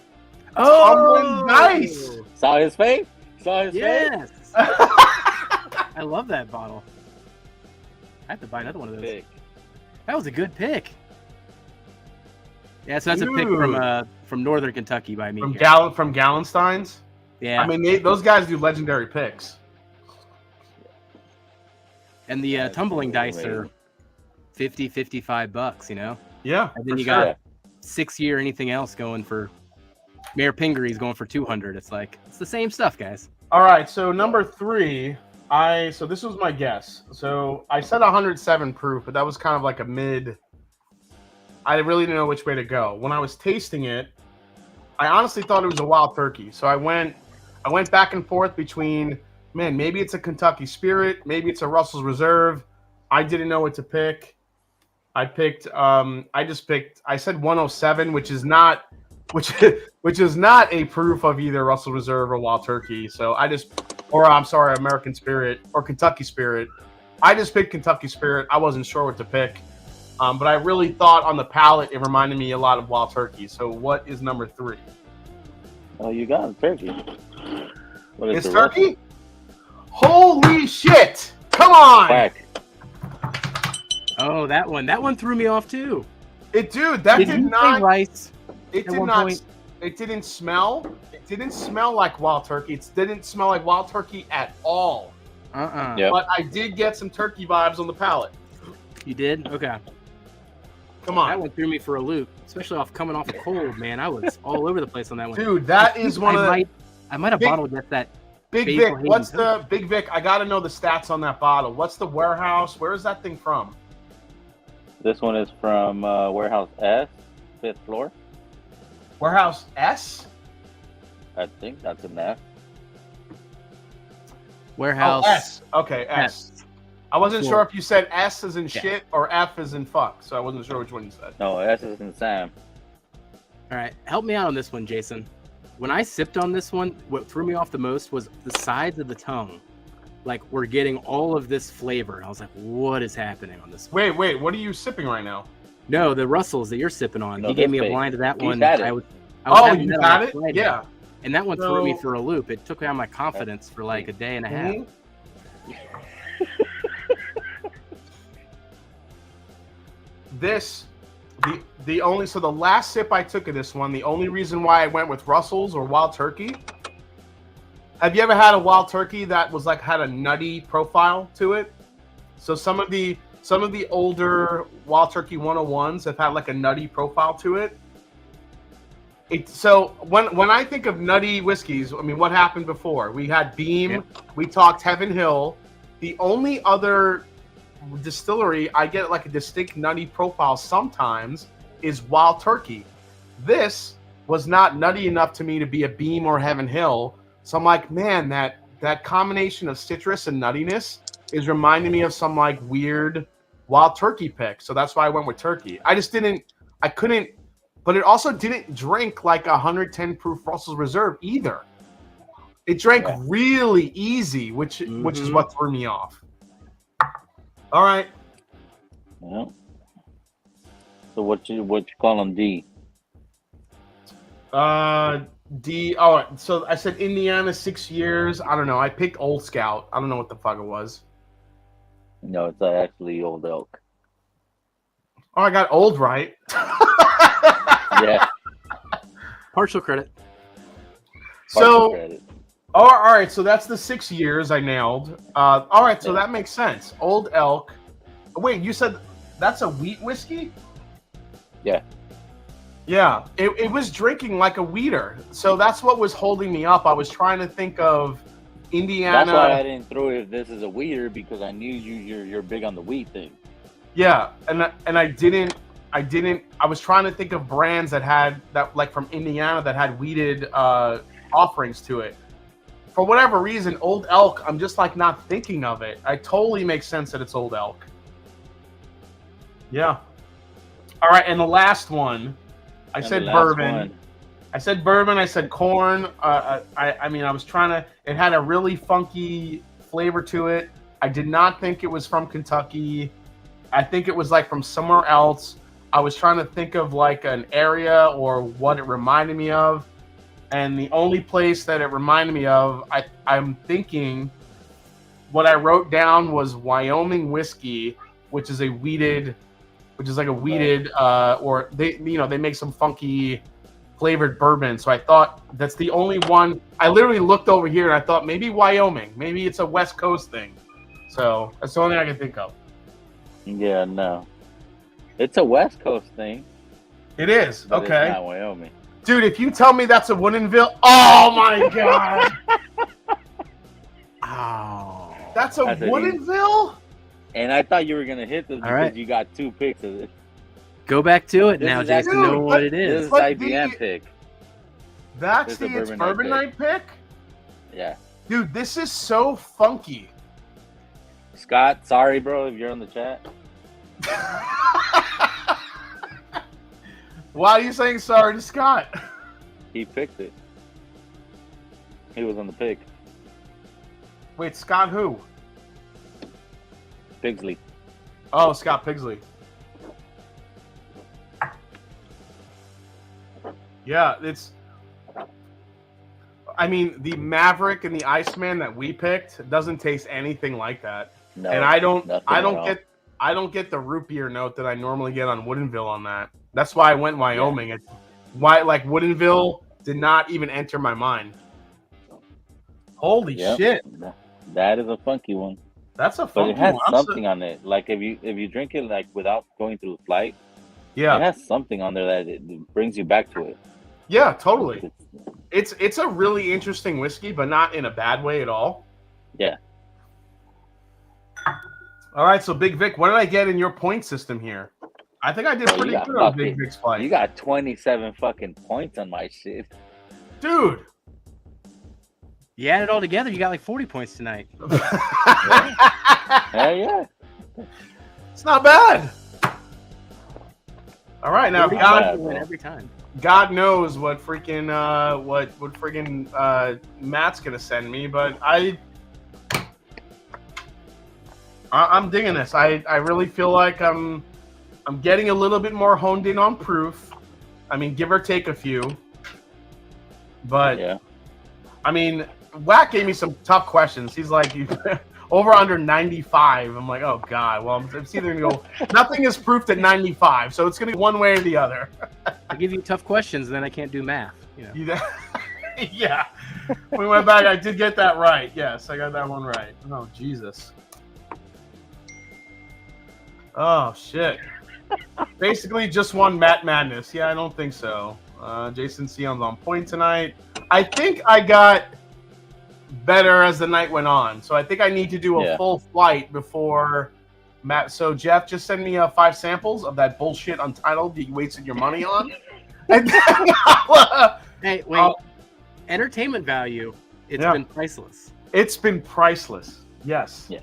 Oh, nice. Saw his face? Face? Yes. I love that bottle. I have to buy another one of those. Big. That was a good pick. Yeah, so that's a pick from Northern Kentucky by me. From Gallenstein's. Yeah. I mean, those guys do legendary picks. And the tumbling dice are $50-$55, you know? Yeah. And then you got 6 year anything else going for Mayor Pingary's going for 200. It's like it's the same stuff, guys. All right, so number 3, so this was my guess. So I said 107 proof, but that was kind of like a mid. I really didn't know which way to go. When I was tasting it, I honestly thought it was a Wild Turkey. So I went back and forth between, man, maybe it's a Kentucky Spirit, maybe it's a Russell's Reserve. I didn't know what to pick. I said 107, which is not a proof of either Russell Reserve or Wild Turkey. So American Spirit or Kentucky Spirit. I just picked Kentucky Spirit. I wasn't sure what to pick. But I really thought on the palate, it reminded me a lot of Wild Turkey. So what is number 3? Oh, you got turkey. What is It's the turkey? Russell? Holy shit! Come on! Quack. Oh, that one threw me off too. Did you not say rice? It at did one not. point? It didn't smell. It didn't smell like Wild Turkey. It didn't smell like Wild Turkey at all. Yep. But I did get some turkey vibes on the palate. You did? Okay. Come on, That one threw me for a loop, especially coming off a cold, man. I was all over the place on that one. dude. That is one of the I might have Big- bottled that. Big Basil Vic. Hayden What's Turkey. the Big Vic? I got to know the stats on that bottle. What's the warehouse? Where is that thing from? This one is from Warehouse S, 5th floor. Warehouse S. I think that's an F. Warehouse. Oh, S. Okay, S. I wasn't Floor. sure if you said S as in Yeah. shit or F as in fuck, so I wasn't sure which one you said. No, S is in Sam. All right, help me out on this one, Jason. When I sipped on this one, what threw me off the most was the sides of the tongue. Like, we're getting all of this flavor. I was like, what is happening on this one? Wait, what are you sipping right now? No, the Russells that you're sipping on. No, He gave this me a fake. blind of that He's one. had it. I was Oh, having you that on got my it? Friday, Yeah. And that one threw me So- for a loop. It took down my confidence for like a day and a half. Mhm. The last sip I took of this one, the only reason why I went with Russell's or Wild Turkey. Have you ever had a Wild Turkey that was like had a nutty profile to it? So some of the older Wild Turkey 101s have had like a nutty profile to it. So when I think of nutty whiskeys, I mean, what happened before? We had Beam, Yeah. we talked Heaven Hill. The only other distillery I get like a distinct nutty profile sometimes is Wild Turkey. This was not nutty enough to me to be a Beam or Heaven Hill. So I'm like, man, that combination of citrus and nuttiness is reminding me of some like weird Wild Turkey pick. So that's why I went with turkey. I couldn't, but it also didn't drink like 110 proof Russell's Reserve either. It drank really easy, which is what threw me off. All right. Yeah. So what you call them, D? D. Oh, so I said Indiana 6 years. I don't know. I picked Old Scout. I don't know what the fuck it was. No, it's actually Old Elk. Oh, I got old right. Yeah. Partial credit. So, Credit. all right. So that's the 6 years I nailed. All right. So that makes sense. Old Elk. Wait, you said that's a wheat whiskey? Yeah. Yeah. It was drinking like a wheater. So that's what was holding me up. I was trying to think of Indiana. That's why I didn't throw it if this is a wheater, because I knew you're big on the wheat thing. Yeah, and I didn't. I was trying to think of brands that had that, like from Indiana, that had wheated offerings to it. For whatever reason, Old Elk, I'm just like not thinking of it. It totally makes sense that it's Old Elk. Yeah. All right, and the last one, I said bourbon. I said bourbon. I said corn. I mean, I was trying to. It had a really funky flavor to it. I did not think it was from Kentucky. I think it was like from somewhere else. I was trying to think of like an area or what it reminded me of. And the only place that it reminded me of, I'm thinking what I wrote down was Wyoming whiskey, which is like a wheated, or they make some funky flavored bourbon. So I thought that's the only one. I literally looked over here and I thought maybe Wyoming, maybe it's a West Coast thing. So that's the only thing I can think of. Yeah, no. It's a West Coast thing. It is. But Okay. It's not Wyoming. Dude, if you tell me that's a Woodinville, oh my god. Oh. That's a Woodinville? And I thought you were gonna hit this because right. you got 2 picks of it. Go back to it This now, is Jason. actually- Know what it This is. is But IBM pick. That's This is the a It's Bourbon Bourbon Night Night pick? Yeah. Dude, this is so funky. Scott, sorry, bro, if you're on the chat. Why are you saying sorry to Scott? He picked it. He was on the pick. Wait, Scott who? Pigsley. Oh, Scott Pigsley. Yeah, it's... I mean, the Maverick and the Iceman that we picked doesn't taste anything like that. No, And I don't nothing at all. get the root beer note that I normally get on Woodinville on that. That's why I went Wyoming. Why, like, Woodinville did not even enter my mind. Holy Yep. shit. That is a funky one. That's a But funky it has one. I'm so- something on it. Like if you drink it like without going through the flight, it Yeah, has something on there that it brings you back to it. yeah, totally. It's- It's a really interesting whiskey, but not in a bad way at all. Yeah. All right, so Big Vic, what did I get in your point system here? I think I did Oh, you pretty got good on fucking- Big Vic's play. You got 27 fucking points on my shit. Dude. You add it all together, you got like 40 points tonight. Hell yeah. It's not bad. All right, now Pretty God, bad. Win every time. God knows what freaking Matt's gonna send me, but I'm digging this. I really feel like I'm getting a little bit more honed in on proof. I mean, give or take a few, but Yeah. I mean, Whack gave me some tough questions. He's like, over under 95. I'm like, oh god. Well, it's either gonna go. Nothing is proofed at 95, so it's gonna be one way or the other. I give you tough questions, and then I can't do math. You know. Yeah. We went back. I did get that right. Yes, I got that one right. Oh Jesus. Oh shit. Basically, just one Matt Madness. Yeah, I don't think so. Jason Sion's on point tonight. I think I got better as the night went on, so I think I need to do a full flight before Matt. So Jeff, just send me 5 samples of that bullshit Untitled that you wasted your money on. And then Hey, wait. Entertainment value, it's been priceless. It's been priceless. Yes. Yeah.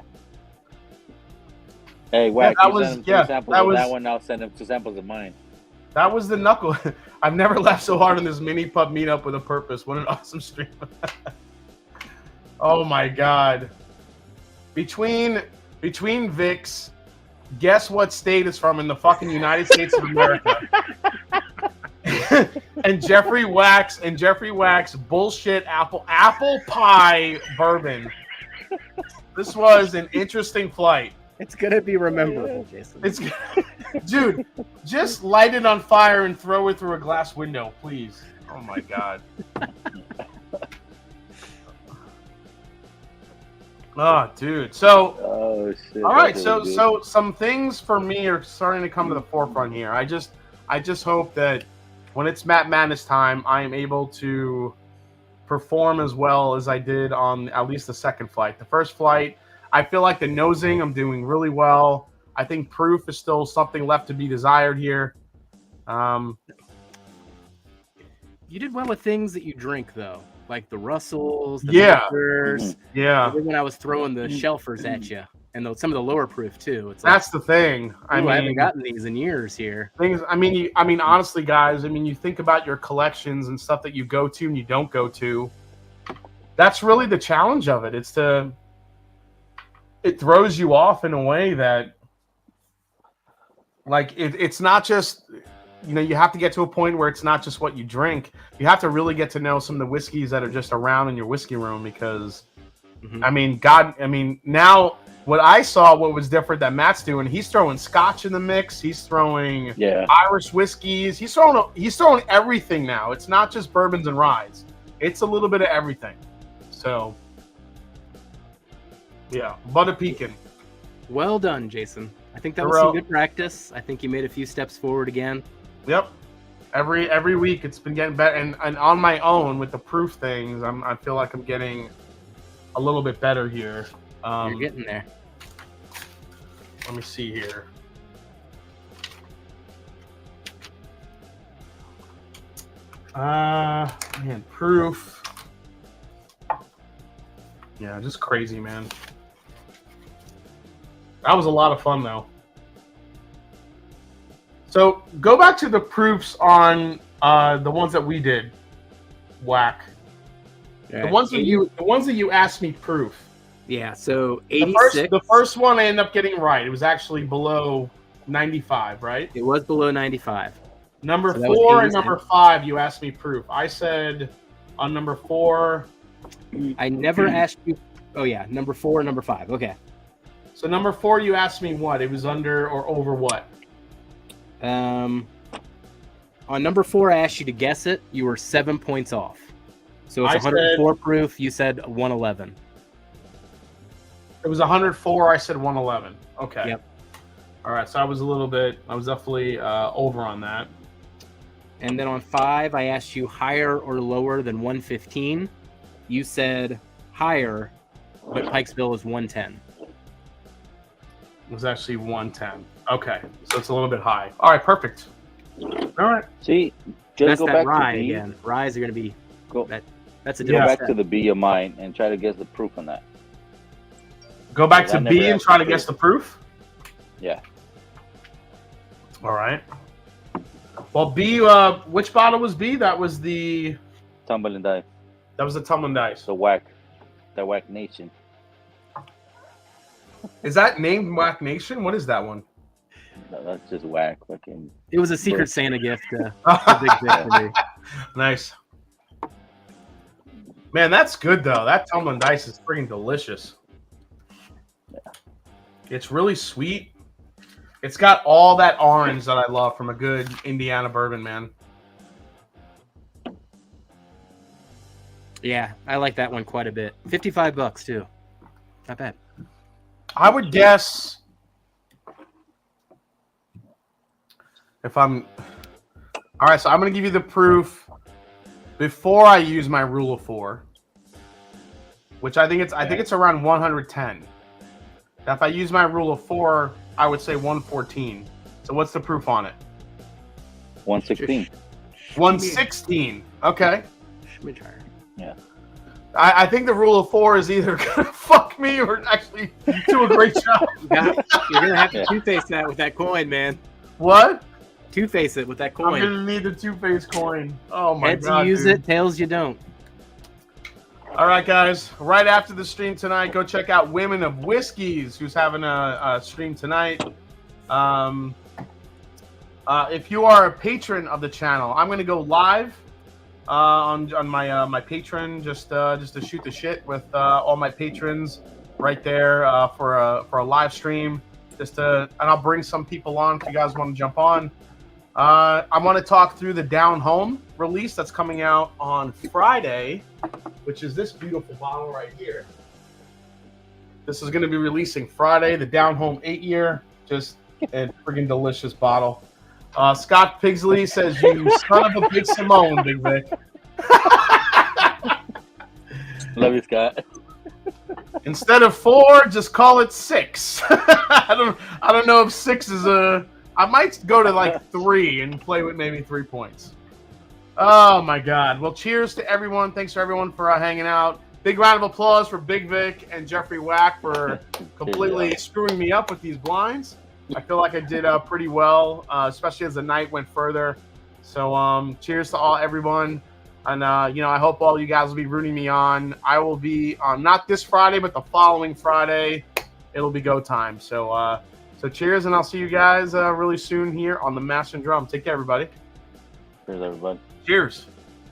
Hey, Wack, that you was- send him 2 yeah, samples that of was- that one. I'll send him 2 samples of mine. That was the knuckle. I've never laughed so hard on this mini pub meetup with a purpose. What an awesome stream. Oh my god. Between Vic's, guess what state it's from in the fucking United States of America. and Jeffrey Wax bullshit apple pie bourbon. This was an interesting flight. It's gonna be rememberable, Jason. It's dude, just light it on fire and throw it through a glass window, please. Oh my god. Oh, dude. So, Oh shit. all right. that's So, really good. so some things for me are starting to come to the forefront here. I just hope that when it's Matt Madness time, I am able to perform as well as I did on at least the second flight. The first flight, I feel like the nosing, I'm doing really well. I think proof is still something left to be desired here. You did well with things that you drink, though, like the Russells, the Masters. Yeah, When I was throwing the Shelfers at you, and some of the lower proof too. It's like, that's the thing. I haven't mean, gotten these in years here. things. I mean, honestly, guys. I mean, you think about your collections and stuff that you go to and you don't go to. That's really the challenge of it. It throws you off in a way that, like, it's not just, you have to get to a point where it's not just what you drink. You have to really get to know some of the whiskeys that are just around in your whiskey room because, I mean, now what I saw, what was different that Matt's doing, he's throwing Scotch in the mix. He's throwing Irish whiskeys. He's throwing everything now. It's not just bourbons and ryes. It's a little bit of everything. So, yeah, butter pecan. Well done, Jason. I think that was Terrell. some good practice. I think you made a few steps forward again. Yep. Every week it's been getting better, and on my own with the proof things, I feel like I'm getting a little bit better here. You're getting there. Let me see here. Man, proof. Yeah, just crazy, man. That was a lot of fun, though. So go back to the proofs on the ones that we did. Whack. All The right. ones that you asked me proof. Yeah, so 86. The first one I ended up getting right. It was actually below 95, right? It was below 95. Number So that was 4 and 86. number 5, you asked me proof. I said on number 4. I never asked you. Oh yeah, number 4 and number 5. Okay. So number 4, you asked me what? It was under or over what? On number 4, I asked you to guess it. You were 7 points off. So it's I 104 proof. You said 111. It was 104. I said 111. Okay. Yep. All right. So I was definitely over on that. And then on 5, I asked you higher or lower than 115. You said higher, but Pikesville is 110. It was actually 110. Okay. So it's a little bit high. All right. Perfect. All right. See, just That's go that back rye to B. again. Ryes are going to be Go, that's a go different back step. to the B of mine and try to guess the proof on that. Go back I to never B and asked try the to guess the proof. Yeah. All right. Well, B. Which bottle was B? That was the Tumbling dice. Tumbling Dice. The Whack Nation. Is that named Whack Nation? What is that one? No, that's just Whack. Fucking. It was a Secret Santa gift. A big gift for me. Nice. Man, that's good though. That Tumbling Dice is freaking delicious. Yeah. It's really sweet. It's got all that orange that I love from a good Indiana bourbon, man. Yeah, I like that one quite a bit. $55 too. Not bad. I would guess if I'm all right. So I'm going to give you the proof before I use my rule of 4, which I think it's around 110. Now, if I use my rule of 4, I would say 114. So what's the proof on it? 116. 116. Okay. Schmidge higher. Yeah. I think the rule of 4 is either gonna fuck me or actually do a great job. You're gonna have to Yeah. two-face that with that coin, man. What? Two-face it with that I'm coin. gonna need the two-face coin. Oh my Heads god. you use dude. it, tails you don't. All right, guys. Right after the stream tonight, go check out Women of Whiskeys, who's having a stream tonight. If you are a patron of the channel, I'm going to go live on my my Patreon just to shoot the shit with all my patrons right there for a live stream. And I'll bring some people on if you guys want to jump on. I want to talk through the Down Home release that's coming out on Friday, which is this beautiful bottle right here. This is going to be releasing Friday, the Down Home 8-year. Just a friggin' delicious bottle. Scott Pigsley says, "You son of a Big Simone, Big Vic." Love you, Scott. Instead of 4, just call it 6. I don't know if 6 is a. I might go to like 3 and play with maybe 3 points. Oh my God! Well, cheers to everyone. Thanks for everyone for hanging out. Big round of applause for Big Vic and Jeffrey Wack for completely screwing me up with these blinds. I feel like I did pretty well, especially as the night went further. So, cheers to everyone. And, I hope all you guys will be rooting me on. I will be on not this Friday, but the following Friday. It'll be go time. So cheers, and I'll see you guys really soon here on the Mash and Drum. Take care, everybody. Cheers, everybody. Cheers.